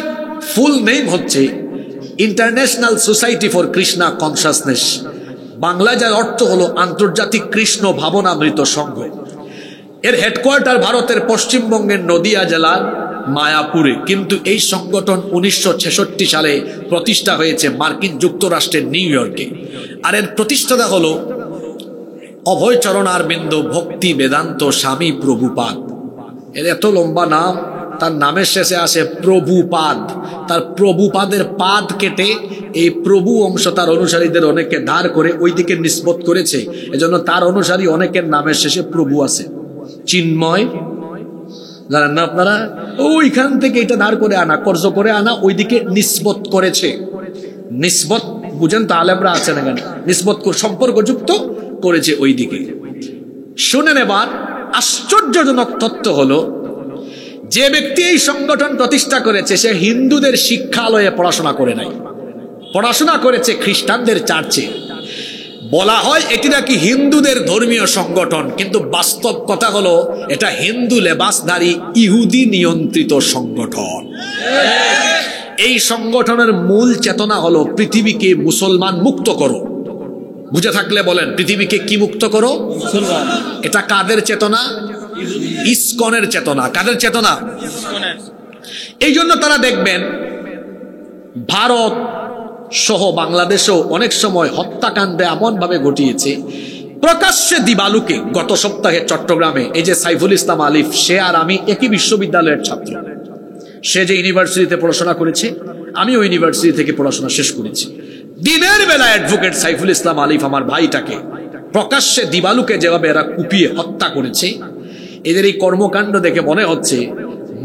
ফুল নেম হচ্ছে international society for Krishna consciousness. Bangla যার অর্থ হলো আন্তর্জাতিক কৃষ্ণ ভাবনামৃত সংঘ। এর হেডকোয়ার্টার ভারতের পশ্চিমবঙ্গের নদিয়া জেলার মায়াপুরে। কিন্তু এই সংগঠন 1966 সালে প্রতিষ্ঠা হয়েছে মার্কিন যুক্তরাষ্ট্রের নিউ ইয়র্কে। আর এর প্রতিষ্ঠাতা হলো অভয়চরণ অরবিন্দ ভক্তি বেদান্ত স্বামী প্রভুপাদ। এর এত লম্বা নাম, তার নামের শেষে আসে প্রভুপাদ। তার প্রভুপাদের পাদ কেটে এই প্রভু অংশ তার অনুসারীদের অনেকে ধার করে ওই দিকে নিসবত করেছে। এজন্য তার অনুসারী অনেকের নামের শেষে প্রভু আছে। চিন্ময় জানেন না আপনারা? ওইখান থেকে এটা ধার করে আনা, কর্জ করে আনা, ওইদিকে নিসবত করেছে। নিসবত বুঝেন তো, আলেমরা আছেন এখানে, নিসবত সম্পর্কযুক্ত করেছে ওই দিকে। শুনেন এবার, আশ্চর্যজনক তথ্য হলো যে ব্যক্তি এই সংগঠন প্রতিষ্ঠা করেছে সে হিন্দুদের শিক্ষালয়ে পড়াশোনা করে নাই, পড়াশোনা করেছে খ্রিস্টানদের চার্চে। বলা হয় এটি নাকি হিন্দুদের ধর্মীয় সংগঠন, কিন্তু বাস্তব কথা হলো এটা হিন্দু লেবাসধারী ইহুদি নিয়ন্ত্রিত সংগঠন। এই সংগঠনের মূল চেতনা হলো পৃথিবীকে মুসলমান মুক্ত করো। বুঝে থাকলে বলেন, পৃথিবীকে কি মুক্ত করো? মুসলমান। এটা কাদের চেতনা? ইসকনের চেতনা। কাদের চেতনা? এই জন্য তারা দেখবেন ভারত সহ বাংলাদেশেও অনেক সময় হত্যাকাণ্ড এমন ভাবে ঘটিয়েছে, প্রকাশ্যে দিবালুকে। গত সপ্তাহে চট্টগ্রামে এই যে সাইফুল ইসলাম আলিফ, সে আর আমি একই বিশ্ববিদ্যালয়ের ছাত্র। সে যে ইউনিভার্সিটিতে পড়াশোনা করেছে, আমি ওই ইউনিভার্সিটি থেকে পড়াশোনা শেষ করেছি। দিনের বেলা অ্যাডভোকেট সাইফুল ইসলাম আলিফ আমার ভাইটাকে প্রকাশ্যে দিবালুকে যেভাবে এরা কুপিয়ে হত্যা করেছে, এদের এই কর্মকাণ্ড দেখে মনে হচ্ছে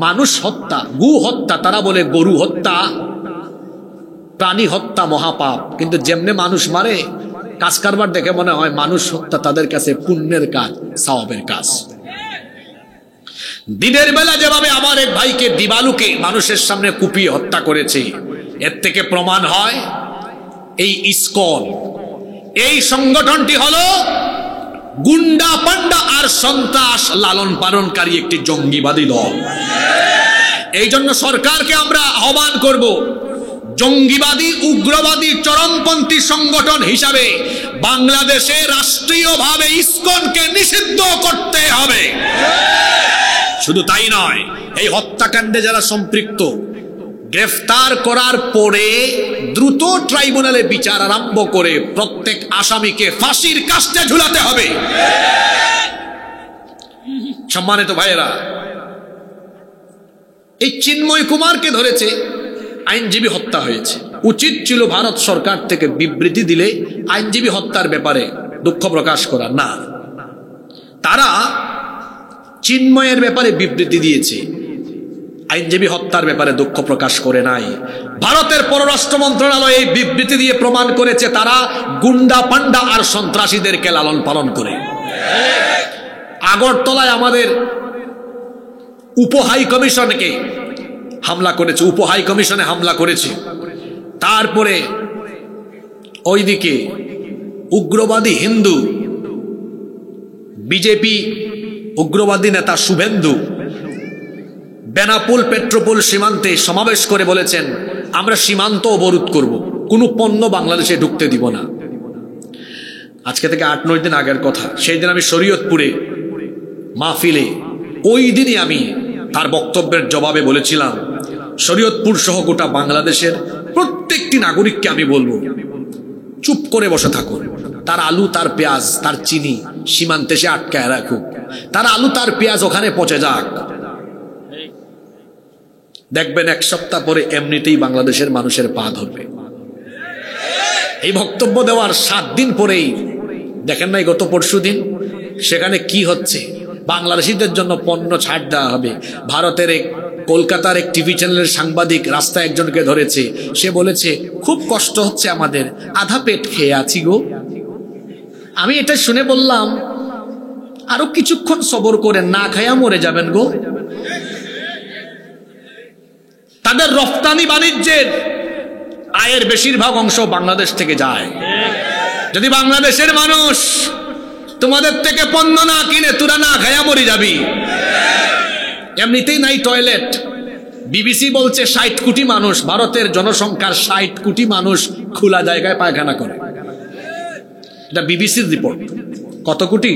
মানুষ হত্যা, গু হত্যা, তারা বলে গরু হত্যা, প্রাণী হত্যা মহাপাপ, কিন্তু যেমনে মানুষ মারে কাজ কারবার দেখে মনে হয় মানুষ হত্যা তাদের কাছে পুণ্যের কাজ, সওয়াবের কাজ। দিনের বেলা যেভাবে আমার এক ভাইকে দিবালুকে মানুষের সামনে কুপিয়ে হত্যা করেছে, এর থেকে প্রমাণ হয় এই ইসকন, এই সংগঠনটি হলো গুন্ডা পান্ডা আর সন্ত্রাস লালন পালনকারী একটি জঙ্গিবাদী দল। এই জন্য সরকারকে আমরা আহ্বান করব, জঙ্গিবাদী উগ্রবাদী চরমপন্থী সংগঠন হিসাবে বাংলাদেশে রাষ্ট্রীয়ভাবে ইসকনকে নিষিদ্ধ করতে হবে। শুধু তাই নয়, এই হত্যাকাণ্ডে যারা সম্পৃক্ত গ্রেফতার করার পরে দ্রুত ট্রাইব্যুনালে বিচার আরম্ভ করে প্রত্যেক আসামিকে ফাঁসির কাস্টে ঝুলাতে হবে। সম্মানিত ভাইয়েরা, এই চিন্ময় কুমারকে ধরেছে, আইনজীবী হত্যা হয়েছে। উচিত ছিল ভারত সরকার থেকে বিবৃতি দিলে আইনজীবী হত্যার ব্যাপারে দুঃখ প্রকাশ করা, না, তারা চিন্ময়ের ব্যাপারে বিবৃতি দিয়েছে, আইনজীবী হত্যার ব্যাপারে দুঃখ প্রকাশ করে নাই। ভারতের পররাষ্ট্র মন্ত্রণালয় এই বিবৃতি দিয়ে প্রমাণ করেছে তারা গুন্ডা পান্ডা আর সন্ত্রাসীদেরকে লালন পালন করে। আগরতলায় আমাদের উপহাই কমিশনকে হামলা করেছে, উপহাই কমিশনে হামলা করেছে। তারপরে ওইদিকে উগ্রবাদী হিন্দু বিজেপি উগ্রবাদী নেতা শুভেন্দু বেনাপুল পেট্রোপোল সীমান্তে সমাবেশ করে বলেছেন, আমরা সীমান্ত অবরোধ করব, কোনো পণ্য বাংলাদেশে ঢুকতে দিব না। আজকে থেকে 8-9 দিন আগের কথা, সেই দিন আমি শরীয়তপুরে মাহফিলে, ওই দিনই আমি তার বক্তব্যের জবাবে বলেছিলাম, শরীয়তপুর সহ গোটা বাংলাদেশের প্রত্যেকটি নাগরিককে আমি বলবো, চুপ করে বসে থাকুন। তার আলু, তার পেঁয়াজ, তার চিনি সীমান্তে সে আটকায় রাখুক, তার আলু তার পেঁয়াজ ওখানে পচে যাক। দেখবেন 1 সপ্তাহ পরে এমনিতেই বাংলাদেশের মানুষের পা ধরবে। এই বক্তব্য দেওয়ার 7 দিন পরেই দেখেন নাই গত পরশু দিন সেখানে কি হচ্ছে, বাংলাদেশিদের জন্য পণ্য ছাড় দেওয়া হবে। ভারতের কলকাতার এক টিভি চ্যানেলের সাংবাদিক রাস্তায় একজনকে ধরেছে, সে বলেছে খুব কষ্ট হচ্ছে আমাদের, আধা পেট খেয়ে আছি গো। আমি এটা শুনে বললাম আরো কিছুক্ষণ সবর করে, না খায়া মরে যাবেন গো। তাদের রফতানি বাণিজ্যের আয়ের বেশিরভাগ অংশ বাংলাদেশ থেকে যায়। যদি বাংলাদেশের মানুষ তোমাদের থেকে পণ্য না কিনে, তোরা না খায়া মরে যাবি। এমনিতেই নাই টয়লেট। বিবিসি বলছে 60 কোটি মানুষ, ভারতের জনসংখ্যার 60 কোটি মানুষ খোলা জায়গায় পায়খানা করে। এটা বিবিসির রিপোর্ট। কত কোটি?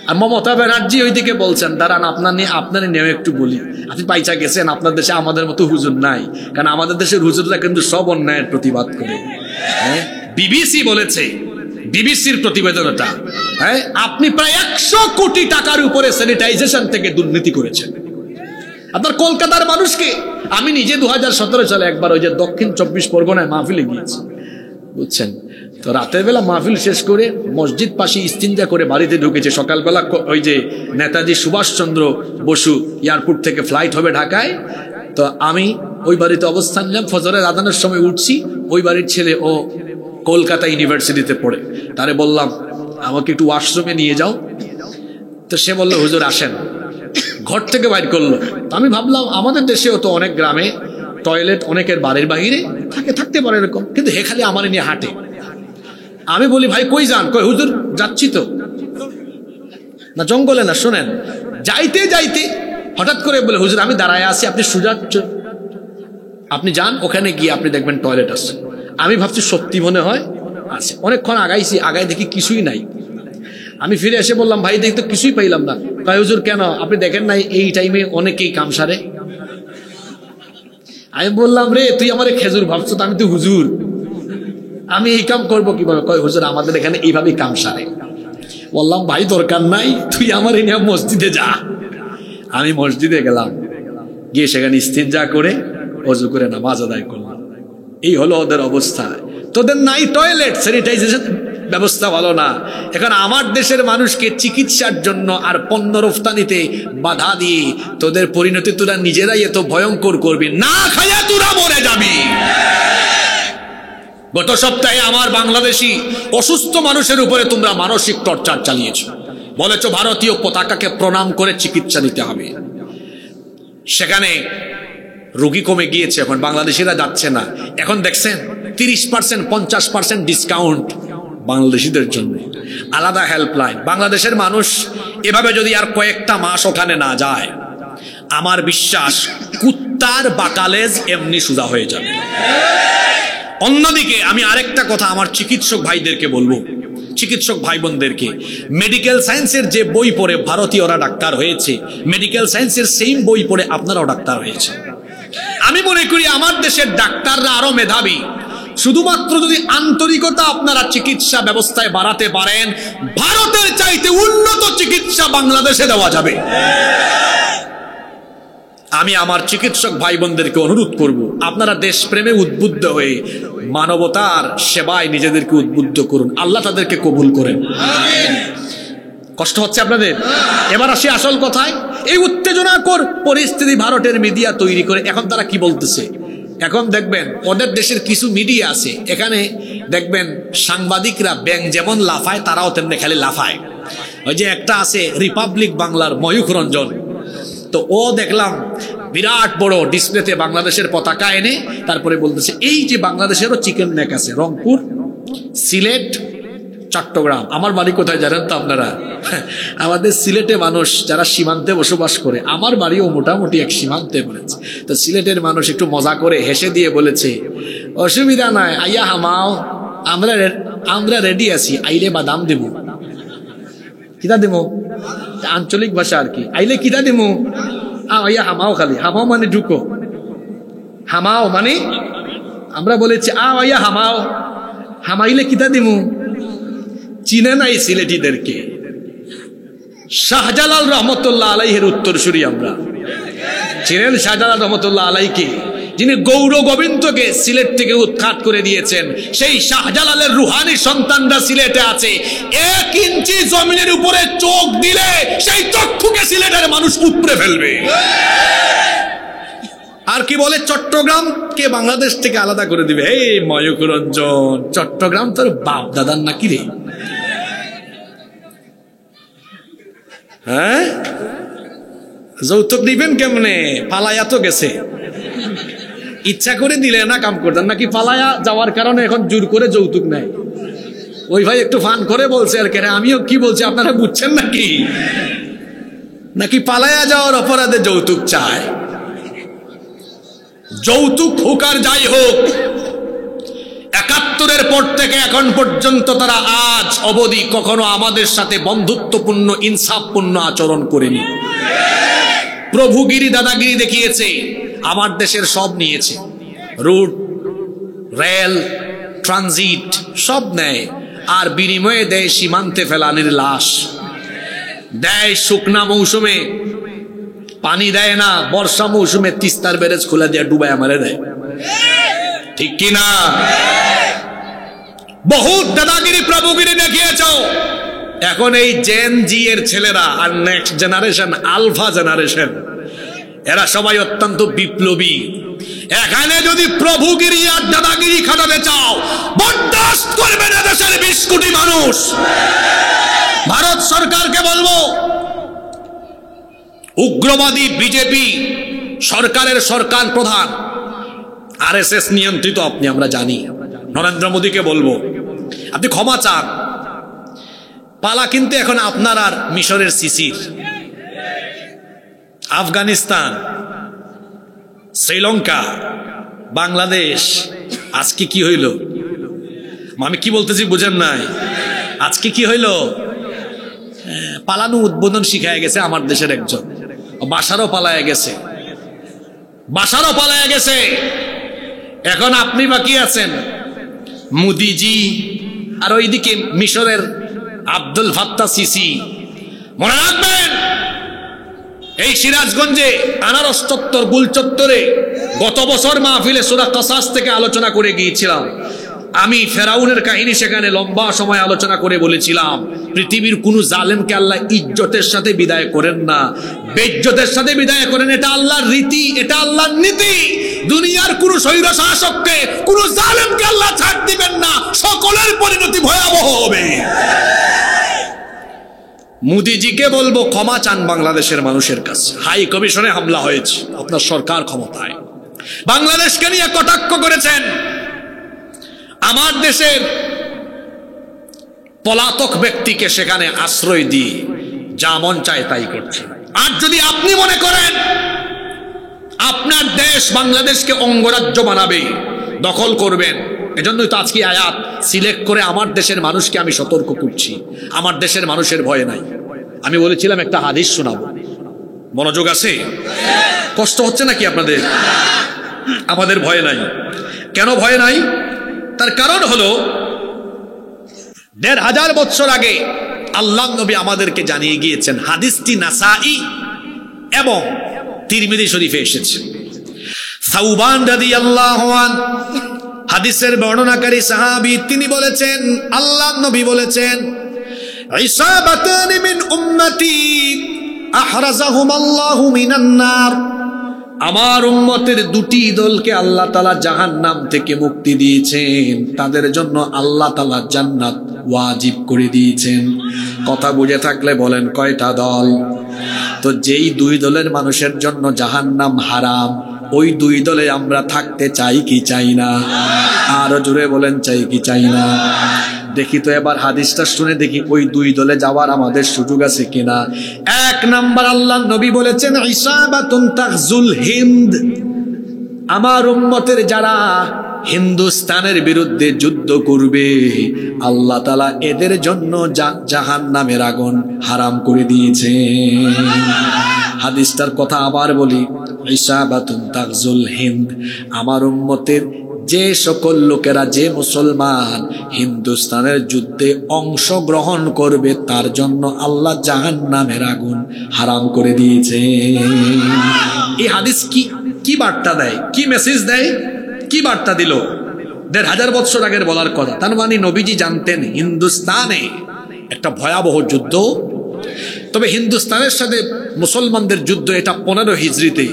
আর মমতা ব্যানার্জি ওইদিকে বলছেন, দাঁড়ান আপনার নিয়ে একটু বলি, আপনি পাইচা গেছেন, আপনার দেশে আমাদের মতো হুজুর নাই, কারণ আমাদের দেশের হুজুররা কিন্তু সব অন্যায়ের প্রতিবাদ করে। হ্যাঁ, বিবিসি বলেছে, বিবিসির প্রতিবেদনটা, হ্যাঁ, আপনি প্রায় 100 কোটি টাকার উপরে স্যানিটাইজেশন থেকে দুর্নীতি করেছেন। আপনার কলকাতার মানুষকে, আমি নিজে 2017 সালে একবার ওই যে দক্ষিণ 24 পরগনায় মাহফিলে গিয়েছি, বুঝছেন তো, রাতের বেলা মাহফিল শেষ করে মসজিদ পাশে ইস্তিনজা করে বাড়িতে ঢুকেছে। সকালবেলা ওই যে নেতাজি সুভাষচন্দ্র বসু এয়ারপোর্ট থেকে ফ্লাইট হবে ঢাকায়, তো আমি ওই বাড়িতে অবস্থান নিলাম। ফজরের আজানের সময় উঠছি, ওই বাড়ির ছেলে ও কলকাতা ইউনিভার্সিটিতে পড়ে, তারে বললাম আমাকে একটু ওয়াশরুমে নিয়ে যাও। তো সে বললো হুজুর আসেন, ঘর থেকে বাইর করলো। তো আমি ভাবলাম আমাদের দেশেও তো অনেক গ্রামে টয়লেট অনেকের বাড়ির বাহিরে থাকে, থাকতে পারে এরকম, কিন্তু হে খালি আমার নিয়ে হাঁটে। আমি বলি ভাই কই যান? কই হুজুর যাচ্ছি তো। না জঙ্গলে না, শোনেন, যাইতে যাইতে হঠাৎ করে বলে হুজুর আমি দাঁড়ায় আছি, আপনি সুজাচ্ছ, আপনি যান ওখানে গিয়ে আপনি দেখবেন টয়লেট আছে। আমি ভাবছি সত্যি মনে হয় আছে। অনেকক্ষণ আগাইছি, আগাই দেখি কিছুই নাই। আমি ফিরে এসে বললাম ভাই দেখি তো কিছুই পাইলাম না। কয় হুজুর কেন, আপনি দেখেন নাই এই টাইমে অনেকেই কাম সারে? আমি বললাম রে তুই আমার খেজুর ভাবছো, তো আমি তো হুজুর, আমি এই কাম করবো কিভাবে? কয় হুজুর আমাদের এখানে এইভাবেই কাম সারে। বললাম ভাই দরকার নাই, তুই আমার নিয়ে মসজিদে যা। আমি মসজিদে গেলাম, গিয়ে সেখানে ইস্তিনজা করে ওযু করে নামাজ আদায় করলাম। এই হলো ওদের অবস্থা। তোদের নাই টয়লেট, স্যানিটাইজেশন ব্যবস্থা ভালো না। এখন আমার দেশের মানুষকে চিকিৎসার জন্য আর পণ্য রফতানিতে বাধা দিয়ে তোদের পরিণতি তোরা নিজেরাই এত ভয়ঙ্কর করবি, না খাইয়া তোরা মরে যাবি। গত সপ্তাহে আমার বাংলাদেশি অসুস্থ মানুষের উপরে তোমরা মানসিক টর্চার চালিয়েছ, বলেছ ভারতীয় পতাকাকে প্রণাম করে চিকিৎসা নিতে হবে। সেখানে রোগী কমে গিয়েছে, এখন বাংলাদেশিরা যাচ্ছে না। এখন দেখছেন 30% 50% ডিসকাউন্ট বাংলাদেশিদের জন্য, আলাদা হেল্পলাইন। বাংলাদেশের মানুষ এভাবে যদি আর কয়েকটা মাস ওখানে না যায়, আমার বিশ্বাস কুত্তার বাকালেজ এমনি সোজা হয়ে যাবে। অন্যদিকে আমি আরেকটা কথা আমার চিকিৎসক ভাইদেরকে বলবো, চিকিৎসক ভাই বোনদেরকে, মেডিকেল সায়েন্সের যে বই পড়ে ভারতীয়রা ডাক্তার হয়েছে, মেডিকেল সায়েন্সের সেম বই পড়ে আপনারাও ডাক্তার হয়েছে। আমি মনে করি আমার দেশের ডাক্তাররা আরো মেধাবী। শুধুমাত্র যদি আন্তরিকতা আপনারা চিকিৎসা ব্যবস্থায় বাড়াতে পারেন, ভারতের চাইতে উন্নত চিকিৎসা বাংলাদেশে দেওয়া যাবে। আমি আমার চিকিৎসক ভাই বোনদেরকে অনুরোধ করব, আপনারা দেশপ্রেমে উদ্বুদ্ধ হয়ে মানবতার সেবায় নিজেদেরকে উদ্বুদ্ধ করুন। আল্লাহ তাদেরকে কবুল করেন। কষ্ট হচ্ছে আপনাদের? এবার আসি আসল কথায়। এই উত্তেজনাকর পরিস্থিতি ভারতের মিডিয়া তৈরি করে এখন তারা কি বলতেছে? এখন দেখবেন ওদের দেশের কিছু মিডিয়া আছে, এখানে দেখবেন সাংবাদিকরা ব্যাং যেমন লাফায় তারাও তেমনি খালি লাফায়। ওই যে একটা আছে রিপাবলিক বাংলার ময়ূখ রঞ্জন, তো ও দেখলাম বিরাট বড় ডিসপ্লেতে বাংলাদেশের পতাকা এনে তারপরে বলতেছে এই যে বাংলাদেশেরও চিকেন নেক আছে, রংপুর, সিলেট, চট্টগ্রাম। আমার বাড়ি কোথায় জানেন তো আপনারা? আমাদের সিলেটে মানুষ যারা সীমান্তে বসবাস করে, আমার বাড়িও মোটামুটি এক সীমান্তে পড়েছে। তো সিলেটের মানুষ একটু মজা করে হেসে দিয়ে বলেছে অসুবিধা নাই, আইয়া হামাও, আমরা রেডি আছি, আইলে বাদাম দেব। কিতা দেব? আঞ্চলিক ভাষা আর কি। আইলে কিতা দেব? আইয়া হামাও, খালি হামাও মানে ঢুকো, হামাও মানে আমরা বলেছি আইয়া হামাও, হামাইলে কিতা দেব? চিনে নাই সিলেটিদেরকে। শাহজালাল রহমতুল্লাহ আলাইহের উত্তরসূরি আমরা। চিনেন শাহজালাল রহমতুল্লাহ আলাইকে, যিনি গৌর গোবিন্দকে সিলেট থেকে উৎখাত করে দিয়েছেন? সেই শাহজালালের রুহানি সন্তানরা সিলেটে আছে। 1 ইঞ্চি জমিনের উপরে চোখ দিলে সেই চক্ষুকে সিলেটের মানুষ উপড়ে ফেলবে। আর কি বলে চট্টগ্রামকে বাংলাদেশ থেকে আলাদা করে দিবে। এই ময়ূখ রঞ্জন, চট্টগ্রাম তোর বাপ দাদার নাকি রে? হ্যাঁ, যৌতুক দিবেন কেমনে? পালায়া তো গেছে, ইচ্ছা করে দিলে না কাম করতেন নাকি? পালায়া যাওয়ার কারণে এখন জোর করে যৌতুক নেয়। ওই ভাই একটু ফান করে বলছে আর কেন, আমিও কি বলছি আপনারা বুঝছেন নাকি? নাকি পালায়া যাওয়ার অপরাধে যৌতুক চায়? যৌতুক হোক আর যাই হোক, 71-এর পর থেকে এখন পর্যন্ত তারা আজ অবধি কখনো আমাদের সাথে বন্ধুত্বপূর্ণ ইনসাফপূর্ণ আচরণ করেনি। প্রভুগিরি দাদাগিরি দেখিয়েছে, আমার দেশের সব নিয়েছে, রুট, রেল, ট্রানজিট সব নেয়, আর বিনিময়ে দেয় সীমান্তে ফেলানির লাশ, দেয় শুকনা মৌসুমে পানি দেয় না, বর্ষা মৌসুমে তিস্তার ব্যারেজ খুলে দিয়ে ডুবাই আমারে দেয়। ঠিক কিনা? বহুত দাদাগিরি প্রভুগিরি দেখিয়েছ। এখন এই জেন জি এর ছেলেরা আর নেক্সট জেনারেশন, আলফা জেনারেশন, এরা সবাই অত্যন্ত বিপ্লবী। এখানে যদি প্রভুগিরি আর দাদাগিরি খাটাতে চাও, বরদাস্ত করবে না দেশের 20 কোটি মানুষ। ভারত সরকারকে বলবো, উগ্রবাদী বিজেপি সরকারের সরকার প্রধান, RSS নিয়ন্ত্রিত, আপনি আমরা জানি। নরেন্দ্র মোদীকে বলবো আপনি ক্ষমা চান। পালা কিন্তু এখন আপনার আর মিশরের সিসির। আফগানিস্তান, শ্রীলঙ্কা, বাংলাদেশ, আজকে কি হইল? আমি কি বলতেছি বুঝেন নাই? আজকে কি হইল? পালানো উদ্বোধন শিখায় গেছে আমার দেশের একজন। বাসারও পালায় গেছে, বাসারও পালায় গেছে। এখন আপনি বাকি আছেন, মোদিজি, আর ওইদিকে মিশরের আব্দুল ফাত্তাহ সিসি। মনে রাখবেন, এই সিরাজগঞ্জে আনারস চত্বর, গুল চত্বরে গত বছর মাহফিলে সূরা কাসাস থেকে আলোচনা করে গিয়েছিলাম। আমি ফেরাউনের কাহিনী সেখানে লম্বা সময় আলোচনা করে বলেছিলাম, পৃথিবীর কোন জালেমকে আল্লাহ ইজ্জতের সাথে বিদায় করেন না, বেইজ্জতের সাথে বিদায় করেন। এটা আল্লাহর রীতি, এটা আল্লাহর নীতি। দুনিয়ার কোন স্বৈর শাসককে, কোন জালেমকে আল্লাহ ছাড় দিবেন না, সকলের পরিণতি ভয়াবহ হবে। মোদিজিকে বলবো ক্ষমা চান বাংলাদেশের মানুষের কাছে। হাই কমিশনে হামলা হয়েছে, আপনার সরকার ক্ষমতায়, বাংলাদেশকে নিয়ে কটাক্ষ করেছেন। আমার দেশের পলাতক ব্যক্তিকে সেখানে আশ্রয় দিয়ে যা মন চায় তাই করছে। আর যদি আপনি মনে করেন আপনার দেশ বাংলাদেশকে অঙ্গরাজ্য বানাবে, দখল করবেন, এজন্যই তো আজকে আয়াত সিলেক্ট করে আমার দেশের মানুষকে আমি সতর্ক করছি। আমার দেশের মানুষের ভয় নাই। আমি বলেছিলাম একটা হাদিস শোনাবো, মনোযোগ আছে? কষ্ট হচ্ছে নাকি আপনাদের? আমাদের ভয় নাই। কেন ভয় নাই? তার কারণ হলো ১৫০০ বছর আগে আল্লাহ নবী আমাদেরকে জানিয়ে গিয়েছেন। হাদিসটি নাসাই এবং তিরমিজি শরীফে এসেছে। সাউবান রাদিয়াল্লাহু আনহু হাদিসের বর্ণনাকারী সাহাবী, তিনি বলেছেন, আল্লাহ নবী বলেছেন, ইসাবাতান মিন উম্মতি আহরাজাহুমাল্লাহু মিনান নার। আমার উম্মতের দুটি দলকে আল্লাহ তাআলা জাহান্নাম থেকে মুক্তি দিয়েছেন, তাদের জন্য আল্লাহ তাআলা জান্নাত ওয়াজিব করে দিয়েছেন। কথা বুঝে থাকলে বলেন কয়টা দল? তো যেই দুই দলের মানুষের জন্য জাহান্নাম হারাম, ওই দুই দলে আমরা থাকতে চাই কি চাই না? আরো জোরে বলেন, চাই কি চাই না? দেখি তো এবার হাদিসটা শুনে দেখি ওই দুই দলে যাওয়ার আমাদের সুযোগ আছে কিনা। ১ নাম্বার, আল্লাহ নবী বলেছেন, ইসাবাতুন তাগজুল হিন্দ। আমার উম্মতের যারা হিন্দুস্তানের বিরুদ্ধে যুদ্ধ করবে, আল্লাহ তাআলা এদের জন্য জাহান্নামের আগুন হারাম করে দিয়েছে। হাদিসটার কথা আবার বলি, ইসাবাতুন তাগজুল হিন্দ। আমার উম্মতের যে সকল লোকেরা, যে মুসলমান হিন্দুস্তানের যুদ্ধে অংশগ্রহণ করবে, তার জন্য আল্লাহ জাহান্নামের আগুন হারাম করে দিয়েছে। এই হাদিস কি বার্তা দেয়, কি মেসেজ দেয়, কি বার্তা দিল? ১৫০০ বছর আগের বলার কথা। তার মানে নবীজি জানতেন হিন্দুস্তানে একটা ভয়াবহ যুদ্ধ। তবে হিন্দুস্তানের সাথে মুসলমানদের যুদ্ধ এটা ১৫ হিজরিতে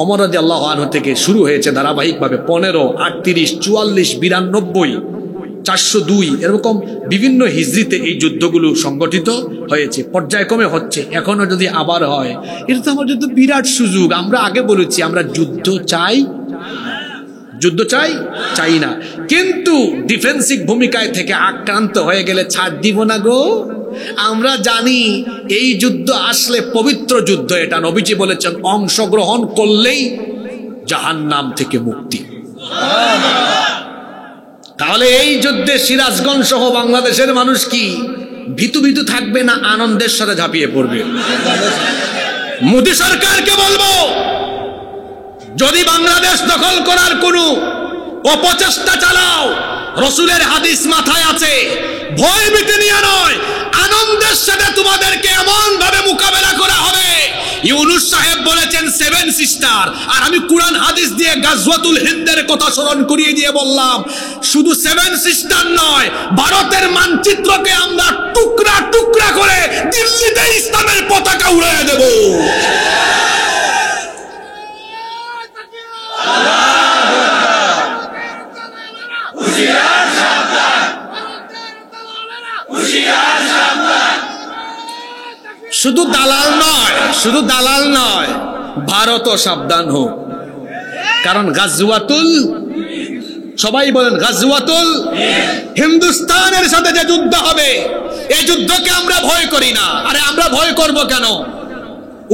ওমর রাদিয়াল্লাহু আনহু থেকে শুরু হয়েছে ধারাবাহিকভাবে। ১৫, ৩৮, ৪৪, ৯২, ৪০২ এরকম বিভিন্ন হিজরিতে এই যুদ্ধগুলো সংগঠিত হয়েছে, পর্যায়ক্রমে হচ্ছে। এখনো যদি আবার হয়, এটা তো আমার জন্য বিরাট সুযোগ। আমরা আগে বলেছি, আমরা যুদ্ধ চাই, যুদ্ধ চাই, চাই না, কিন্তু ডিফেন্সিভ ভূমিকায় থেকে আক্রান্ত হয়ে গেলে ছাড় দিব না গো। আমরা জানি এই যুদ্ধ আসলে পবিত্র যুদ্ধ, এটা নবীজি বলেছেন, অংশগ্রহণ করলেই জাহান্নাম থেকে মুক্তি। তাহলে এই যুদ্ধে সিরাজগঞ্জ সহ বাংলাদেশের মানুষ কি ভীতু ভীতু থাকবে না আনন্দের সাথে ঝাঁপিয়ে পড়বে? মোদী সরকারকে বলবো, যদি বাংলাদেশ দখল করার কোনো অপচেষ্টা চালাও, রসুলের হাদিস মাথায় আছে, ভয় ভীতি নিয়ে নয়, আনন্দের সাথে তোমাদেরকে এমন ভাবে মোকাবেলা করা হবে। ইউনূস সাহেব বলেছেন 7 সিস্টার, আর আমি কুরআন হাদিস দিয়ে গাজওয়াতুল হিন্দের কথা স্মরণ করিয়ে দিয়ে বললাম, শুধু 7 সিস্টার নয়, ভারতের মানচিত্রকে আমরা টুকরা টুকরা করে দিল্লিতে ইসলামের পতাকা উড়িয়ে দেব। শুধু দালাল নয়, শুধু দালাল নয়, ভারতও সাবধান হোক। কারণ গাজওয়াতুল সবাই বলেন গাজওয়াতুল হিন্দুস্তানের সাথে যে যুদ্ধ হবে, এই যুদ্ধকে আমরা ভয় করি না। আরে আমরা ভয় করব কেন?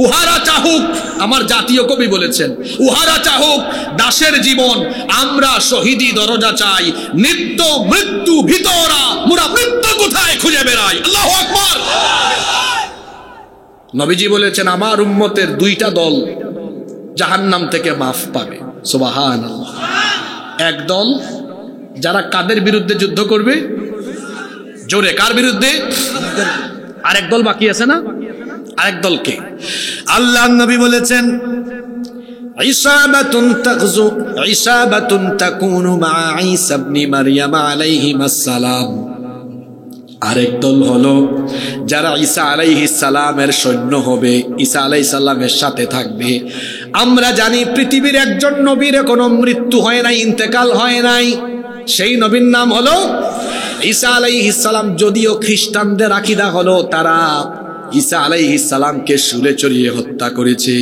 উহারা চাহুক, আমার জাতীয় কবি বলেছেন, উহারা চাহুক দাসের জীবন, আমরা শহীদি দরজা চাই। নিত্য মৃত্যু ভিতরা, মোরা মৃত্যু কোথায় খুঁজে বেড়াই। আল্লাহু আকবার। নবীজি বলেছেন আমার উম্মতের দুইটা দল জাহান্নাম থেকে মাফ পাবে। সুবহানাল্লাহ। এক দল যারা কাদের বিরুদ্ধে যুদ্ধ করবে? জোরে, কার বিরুদ্ধে? আরেক দল বাকি আছে না? আরেক দলকে আল্লাহর নবী বলেছেন ইসাবাতুন তাগজু ইসাবাতুন তাকুনু মা ঈসা ইবনে মারইয়াম আলাইহিস সালাম। আরেক দল হলো যারা ঈসা আলাইহিস সালামের সৈন্য হবে, ঈসা আলাইহিস সালামের সাথে থাকবে। আমরা জানি পৃথিবীর একজন নবীর এখনো মৃত্যু হয় নাই, ইন্তেকাল হয় নাই, সেই নবীর নাম হলো ঈসা আলাইহিস সালাম। যদিও খ্রিস্টানদের আকীদা হলো তারা ঈসা আলাইহিস সালামকে শুলে চড়িয়ে হত্যা করেছে,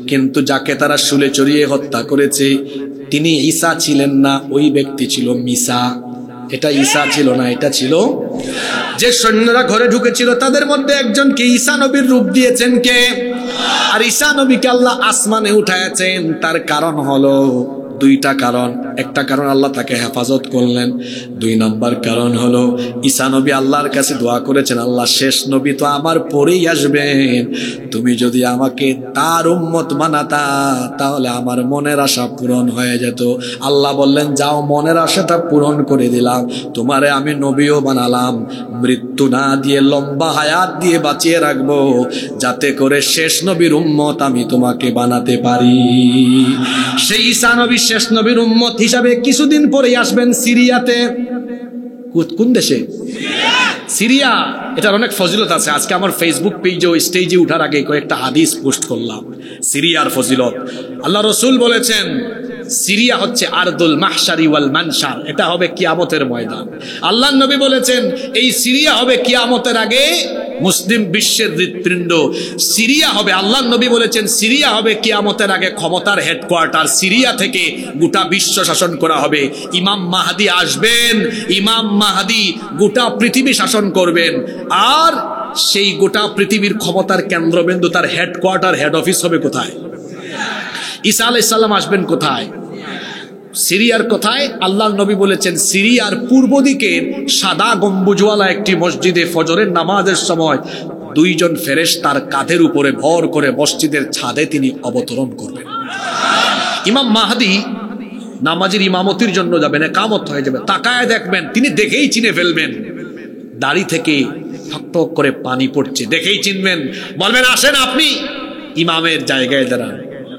কিন্তু যাকে তারা শুলে চড়িয়ে হত্যা করেছে তিনি ঈসা ছিলেন না, ওই ব্যক্তি ছিল মিসা। এটা ঈসা ছিল না, এটা ছিল যে সৈন্যরা ঘরে ঢুকেছিল তাদের মধ্যে একজনকে ঈসা নবীর রূপ দিয়েছেন কে? আর ঈসা নবীকে আল্লাহ আসমানে উঠাইছেন। তার কারণ হলো দুইটা কারণ। একটা কারণ আল্লাহ তাকে হেফাজত করলেন, দুই নাম্বার কারণ হলো ঈসা নবী আল্লাহর কাছে দোয়া করেছেন, আল্লাহ শেষ নবী তো আমার পরেই আসবেন, তুমি যদি আমাকে তার উম্মত বানাতা তাহলে আমার মনের আশা পূরণ হয়ে যেত। আল্লাহ বললেন যাও, মনের আশাটা পূরণ করে দিলাম, তোমারে আমি নবীও বানালাম, মৃত্যু না দিয়ে লম্বা হায়াত দিয়ে বাঁচিয়ে রাখবো, যাতে করে শেষ নবীর উম্মত আমি তোমাকে বানাতে পারি। সেই ঈসা নবী শেষ নবীর উম্মত হিসাবে কিছুদিন পরেই আসবেন সিরিয়াতে। কোন দেশে? সিরিয়া। এটার অনেক ফজিলত আছে। আজকে আমার ফেসবুক পেজে ওই স্টেজে উঠার আগে কয়েকটা হাদিস পোস্ট করলাম সিরিয়ার ফজিলত। আল্লাহ রসুল বলেছেন সিরিয়া হচ্ছে আরদুল মাহশারি ওয়াল মানশার, এটা হবে কিয়ামতের ময়দান। আল্লাহ নবী বলেছেন এই সিরিয়া হবে কিয়ামতের আগে মুসলিম বিশ্বের হৃৎপিণ্ড। সিরিয়া হবে, আল্লাহ নবী বলেছেন সিরিয়া হবে কিয়ামতের আগে ক্ষমতার হেডকোয়ার্টার। সিরিয়া থেকে গোটা বিশ্ব শাসন করা হবে। ইমাম মাহদি আসবেন, ইমাম মাহদি গোটা পৃথিবী শাসন করবেন। আর সেই গোটা পৃথিবীর ক্ষমতার কেন্দ্রবিন্দু, তার হেডকোয়ার্টার, হেড অফিস হবে কোথায়? ঈসা আলাইহিস সালাম আসবেন কোথায়? সিরিয়ার কোথায়? আল্লাহর নবী বলেছেন সিরিয়ার পূর্ব দিকের সাদা গম্বুজওয়ালা একটি মসজিদে ফজরের নামাজের সময় দুইজন ফেরেশতার কাঁধের উপরে ভর করে মসজিদের ছাদে তিনি অবতরণ করবেন। ইমাম মাহদি নামাজের ইমামতির জন্য যাবেন, একামত হয়ে যাবে, তাকায় দেখবেন, তিনি দেখেই চিনে ফেলবেন দাড়ি থেকে ঠক ঠক করে পানি পড়ছে, দেখেই চিনবেন, বলবেন আসেন আপনি ইমামের জায়গায় দাঁড়ান।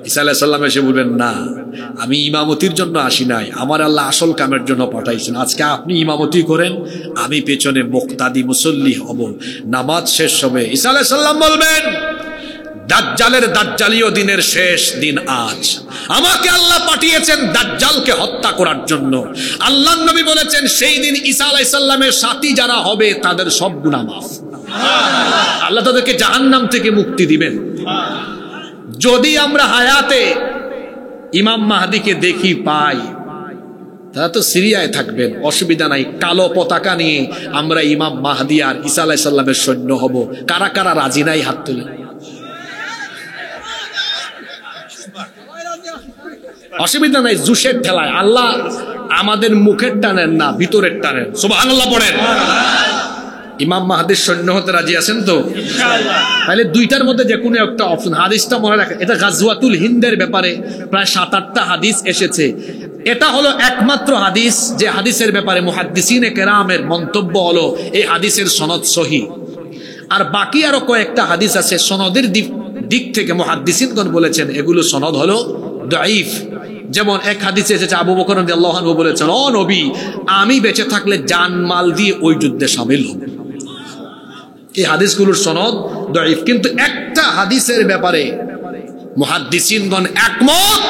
ঈসা আলাইহিস সালাম এসে বলবেন না, আমি ইমামতির জন্য আসি নাই, আমার আল্লাহ আসল কামের জন্য পাঠাইছেন, আজকে আপনি ইমামতি করেন, আমি পেছনে মুক্তাদি মুসল্লি হব, নামাজ শেষ হবে। ঈসা আলাইহিস সালাম বলবেন দাজ্জালের দাজ্জালীয় দিনের শেষ দিন আজ, আমাকে আল্লাহ পাঠিয়েছেন দাজ্জালকে হত্যা করার জন্য। আল্লাহর নবী বলেছেন সেই দিন ঈসা আলাইহিস সালামের সাথী যারা হবে তাদের সব গুনাহ মাফ, আল্লাহ তাদেরকে জাহান্নাম থেকে মুক্তি দিবেন। যদি আমরা হায়াতে ইমাম মাহদিকে দেখি পাই, তারা তো সিরিয়ায় থাকবেন, অসুবিধা নাই, কালো পতাকা নিয়ে আমরা ইমাম মাহদি আর ঈসা আলাইহিস সালামের সৈন্য হব। কারা কারা রাজি নাই হাত তুলে? অসুবিধা নাই, জুসের ঠেলায়। আল্লাহ আমাদের মুখের টানেন না, ভিতরের টানেন। সুবহানাল্লাহ পড়েন। ইমাম মাহদির সৈন্য হতে রাজি আছেন তো? ইনশাআল্লাহ। তাহলে দুইটার মধ্যে যে কোনো একটা অপশন। হাদিসটা মনে রাখেন, এটা গাজওয়াতুল হিন্দের ব্যাপারে প্রায় 7-8টা হাদিস এসেছে। এটা হলো একমাত্র হাদিস যে হাদিসের ব্যাপারে মুহাদ্দিসিনে কেরামের মন্তব্য হলো এই হাদিসের সনদ সহিহ। আর বাকি আরো কয়েকটা হাদিস আছে সনদের দিক থেকে মুহাদ্দিসিনগণ বলেছেন এগুলো সনদ হলো দাঈফ। যেমন এক হাদিসে এসেছে আবু বকর রাদিয়াল্লাহু আনহু বলেছেন, ও নবী, আমি বেঁচে থাকলে জান মাল দিয়ে ওই যুদ্ধে শামিল হব। এই হাদিসগুলোর সনদ দাঈফ, কিন্তু একটা হাদিসের ব্যাপারে মুহাদ্দিসিনগণ একমত,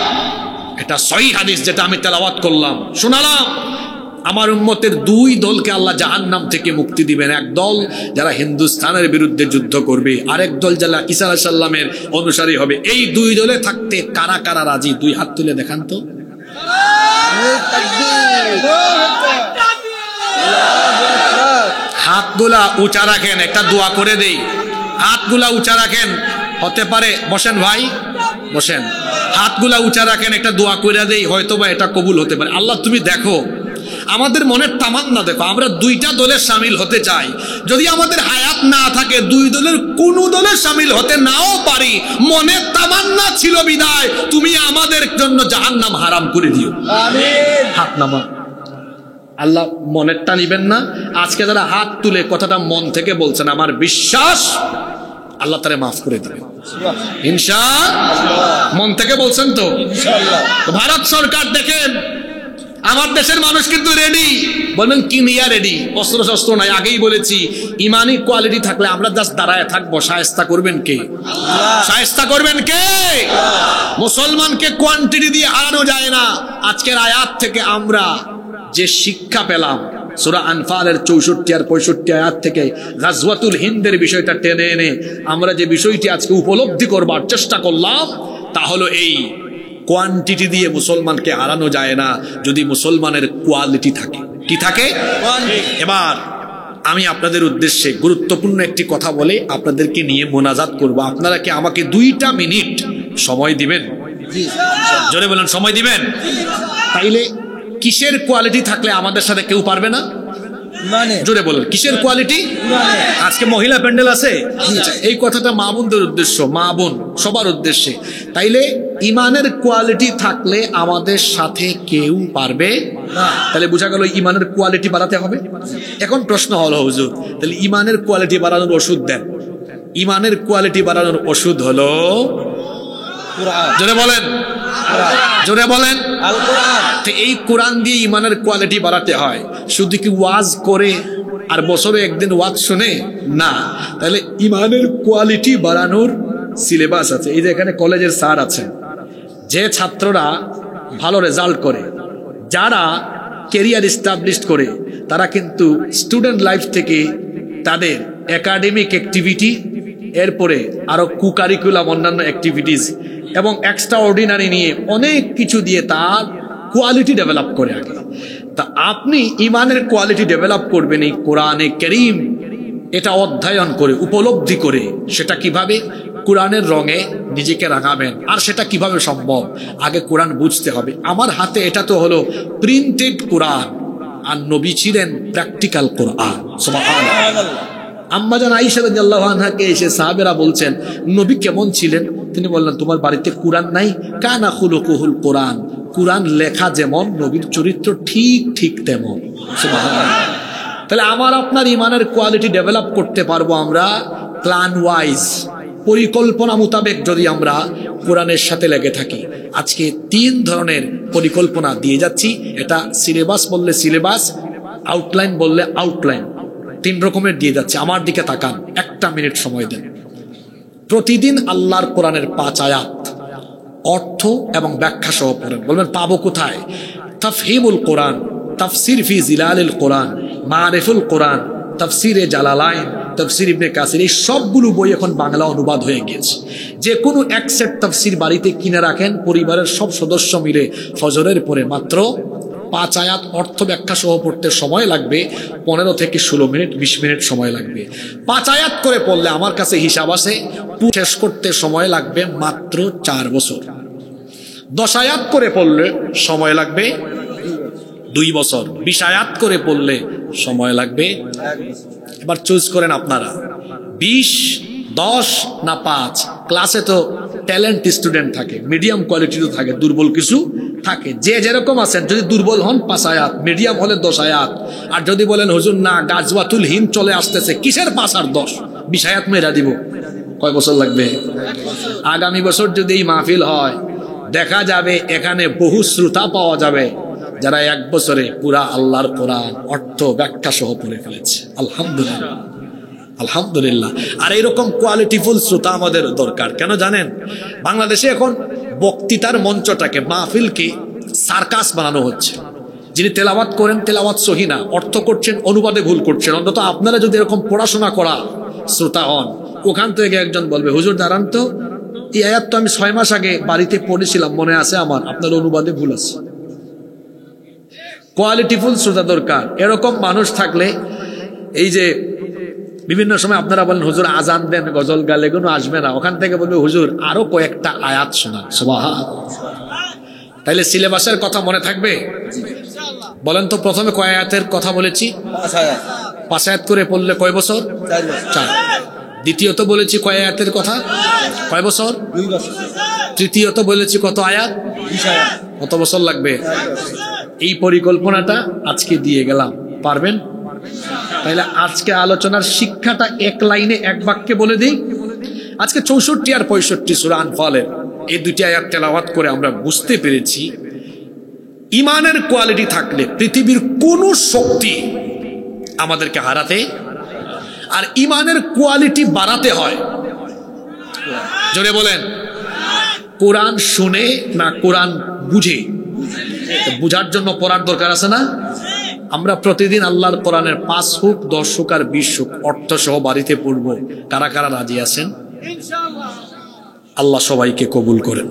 এটা সহিহ হাদিস, যেটা আমি তেলাওয়াত করলাম, শোনালাম। আমার উম্মতের দুই দলকে আল্লাহ জাহান্নাম থেকে মুক্তি দিবেন। এক দল যারা হিন্দুস্তানের বিরুদ্ধে যুদ্ধ করবে, আরেক দল যারা ঈসা আলাইহিস সালামের অনুসারী হবে। এই দুই দলে থাকতে কারা কারা রাজি? দুই হাত তুলে দেখান তো। হাতগুলা উঁচা রাখেন, একটা দোয়া করে দেই। হাতগুলা উঁচা রাখেন, হতে পারে বসেন ভাই, বসেন। হাতগুলা উঁচা রাখেন, একটা দোয়া করে দেই, হয়তো বা এটা কবুল হতে পারে। আল্লাহ তুমি দেখো, আমাদের মনের তামান্না দেখো, আমরা দুইটা দলের সামিল হতে চাই। যদি আমাদের হায়াত না থাকে, দুই দলের কোনো দলের সামিল হতে নাও পারি, মনের তামান্না ছিল বিদায় তুমি আমাদের জন্য জাহান্নাম হারাম করে দিও। আমিন। হাত নামা। আল্লাহ মনেরটা নিবেন না। আজকে যারা হাত তুলে কথাটা মন থেকে বলছেন, আমার বিশ্বাস আল্লাহ তারে মাফ করে দিবেন ইনশাআল্লাহ। মন থেকে বলছেন তো ইনশাআল্লাহ। ভারত সরকার দেখেন, আমার দেশের মানুষ কিন্তু রেডি। বলবেন কি নিয়ে রেডি? অস্ত্র শস্ত্র নাই। আগেই বলেছি, ইমানি কোয়ালিটি থাকলে আমরা জাস্ট দাঁড়ায় থাকবো। শায়েস্তা করবেন কে? শায়েস্তা করবেন কে? মুসলমানকে কোয়ান্টিটি দিয়ে হারানো যায় না। আজকের আয়াত থেকে আমরা যে শিক্ষা পেলাম, সূরা আনফালের 64 আর 65 আয়াত থেকে গাজওয়াতুল হিন্দের বিষয়টা টেনে এনে আমরা যে বিষয়টি আজকে উপলব্ধি করবার চেষ্টা করলাম, তা হলো এই: কোয়ান্টিটি দিয়ে মুসলমানকে হারানো যায় না, যদি মুসলমানের কোয়ালিটি থাকে। কি থাকে? এবার আমি আপনাদের উদ্দেশ্যে গুরুত্বপূর্ণ একটি কথা বলে আপনাদেরকে নিয়ে মোনাজাত করব। আপনারা কি আমাকে 2টা মিনিট সময় দিবেন? জোরে বলেন, সময় দিবেন? তাইলে কিসের কোয়ালিটি থাকলে আমাদের সাথে কেউ পারবে না? জোরে বলেন, কিসের কোয়ালিটি? আজকে মহিলা প্যান্ডেল আছে, এই কথাটা মা বোনদের উদ্দেশ্য, মা বোন সবার উদ্দেশ্যে। তাইলে ইমানের কোয়ালিটি থাকলে আমাদের সাথে কেউ পারবে না। তাহলে বোঝা গেল ইমানের কোয়ালিটি বাড়াতে হবে। এখন প্রশ্ন হলো, হুজুর তাহলে ইমানের কোয়ালিটি বাড়ানোর ওষুধ দেন। ইমানের কোয়ালিটি বাড়ানোর ওষুধ হলো, জোরে বলেন, জোরে বলেন, আল কোরআন। এই কোরআন দিয়ে ইমানের কোয়ালিটি বাড়াতে হয়। শুধু কি ওয়াজ করে আর বছরে একদিন ওয়াজ শুনে না। তাহলে ইমানের কোয়ালিটি বাড়ানোর সিলেবাস আছে। এই যে এখানে কলেজের স্যার আছেন, যে ছাত্ররা ভালো রেজাল্ট করে, যারা কেরিয়ার এস্টাবলিশ করে, তারা কিন্তু স্টুডেন্ট লাইফ থেকে তাদের একাডেমিক অ্যাক্টিভিটি, এরপরে আরো কুকারিকুলাম অন্যান্য অ্যাক্টিভিটিস এবং এক্সট্রা অর্ডিনারি নিয়ে অনেক কিছু দিয়ে তার কোয়ালিটি ডেভেলপ করে আগে। তা আপনি ইমানের কোয়ালিটি ডেভেলপ করবেন এই কোরআনে কারীম এটা অধ্যয়ন করে, উপলব্ধি করে। সেটা কিভাবে? কোরআনের রঙে নিজেকে রাঙাবেন। আর সেটা কিভাবে সম্ভব? আগে কোরআন বুঝতে হবে। আমার হাতে এটা তো হলো প্রিন্টেড কোরআন, আর নবী ছিলেন প্র্যাকটিক্যাল কোরআন। সুবহানাল্লাহ। আম্মাজান আয়েশা রাদিয়াল্লাহু আনহাকে এসে সাহাবেরা বলছেন, নবী কেমন ছিলেন? তিনি বললেন, তোমার বাড়িতে কোরআন নাই? কানা খুলুকুহুল কোরআন। কোরআন লেখা যেমন, নবীর চরিত্র ঠিক ঠিক তেমন। সুবহানাল্লাহ। তাহলে আমার আপনার ইমানের কোয়ালিটি ডেভেলপ করতে পারবো আমরা প্ল্যান ওয়াইজ, পরিকল্পনা মোতাবেক যদি আমরা কোরআনের সাথে লেগে থাকি। আজকে 3 ধরনের পরিকল্পনা দিয়ে যাচ্ছি। এটা সিলেবাস বললে সিলেবাস, আউটলাইন বললে আউটলাইন, 3 রকমের দিয়ে যাচ্ছে। আমার দিকে তাকান, 1 মিনিট সময় দেন। প্রতিদিন আল্লাহর কোরআনের 5 আয়াত অর্থ এবং ব্যাখ্যা সহ পড়েন। বলবেন পাবো কোথায়? তাফহিমুল কোরআন, তাফসির ফি জিলালিল কোরআন, মারিফুল কোরআন, তাফসিরে জালালাইন, তাফসির ইবনে কাসির, এই সবগুলো বই এখন বাংলা অনুবাদ হয়ে গিয়েছে। যে কোনো এক সেট তাফসির বাড়িতে কিনে রাখেন, পরিবারের সব সদস্য মিলে ফজরের পরে মাত্র 5 আয়াত অর্থ ব্যাখ্যা সহ পড়তে সময় লাগবে 15 থেকে 16 মিনিট, 20 মিনিট সময় লাগবে। 5 আয়াত করে পড়লে আমার কাছে হিসাব আছে শেষ করতে সময় লাগবে মাত্র 4 বছর। 10 আয়াত করে পড়লে সময় লাগবে 2 বছর। 20 আয়াত করে পড়লে সময় লাগবে 1 বছর। এবার চুজ করেন আপনারা, 20, 10 না 5। ক্লাসে তো ট্যালেন্ট স্টুডেন্ট থাকে, মিডিয়াম কোয়ালিটিরও থাকে, দুর্বল কিছু থাকে। যে যেরকম আছেন, যদি দুর্বল হন 5 আয়াত, মিডিয়াম হলে 10 আয়াত। আর যদি বলেন হুজুর না, গাজওয়াতুল হিন্দ চলে আসতেছে, কিসের 5 আর 10? 20 আয়াত মেরা দিব। কয় বছর লাগবে? 1 বছর। আগামী বছর যদি এই মাহফিল হয়, দেখা যাবে এখানে বহু শ্রোতা পাওয়া যাবে যারা 1 বছরে পুরা আল্লাহর কোরআন অর্থ ব্যাখ্যা সহ পড়ে ফেলেছে। আলহামদুলিল্লাহ, আলহামদুলিল্লাহ। আর এইরকম কোয়ালিটিফুল শ্রোতা আমাদের দরকার। কেন জানেন? বাংলাদেশে এখন বক্তৃতার মঞ্চটাকে, মাহফিলকে সার্কাস বানানো হচ্ছে। যিনি তেলাওয়াত করেন, তেলাওয়াত সহি না, অর্থ করছেন, অনুবাদে ভুল করছেন। অন্তত আপনারা যদি এরকম পড়াশোনা করা শ্রোতা হন, ওখান থেকে একজন বলবে, হুজুর দাঁড়ান তো, এই আয়াত তো আমি 6 মাস আগে বাড়িতে পড়েছিলাম, মনে আছে আমার, আপনার অনুবাদে ভুল আছে। কোয়ালিটিফুল শ্রোতা দরকার। এরকম মানুষ থাকলে, এই যে বিভিন্ন সময় আপনারা বলেন হুজুর আজান দেন, গজল গালে কোনো আসবে না, ওখান থেকে বলবে হুজুর আরো কয়েকটা আয়াত শোনা। সুবহানাল্লাহ। তাইলে সিলেবাসের কথা মনে থাকবে? বলেন তো প্রথমে কয় আয়াতের কথা বলেছি? 5 আয়াত করে পড়লে কয় বছর? 4। দ্বিতীয়ত বলেছি কয় আয়াতের কথা? কয় বছর? 2 বছর। তৃতীয়ত বলেছি কত আয়াত? 20 আয়াত। কত বছর লাগবে? এই পরিকল্পনাটা আজকে দিয়ে গেলাম, পারবেন? তাইলে আজকে আলোচনার শিক্ষাটা এক লাইনে এক বাক্যে বলে দিই। আজকে 64 আর 65 সূরা আনফালের এই দুটি আয়াত তেলাওয়াত করে আমরা বুঝতে পেরেছি ইমানের কোয়ালিটি থাকলে পৃথিবীর কোন শক্তি আমাদেরকে হারাতে, আর ইমানের কোয়ালিটি বাড়াতে হয়। জোরে বলেন, কোরআন শুনে না কোরআন বুঝে? বুঝার জন্য পড়ার দরকার আছে না? আমরা প্রতিদিন আল্লাহর কোরআনের 5 হোক 10 হোক আর 20 হোক অর্থ সহ বাড়িতে পড়ব। কারা কারা রাজি আছেন? আল্লাহ সবাইকে কবুল করেন।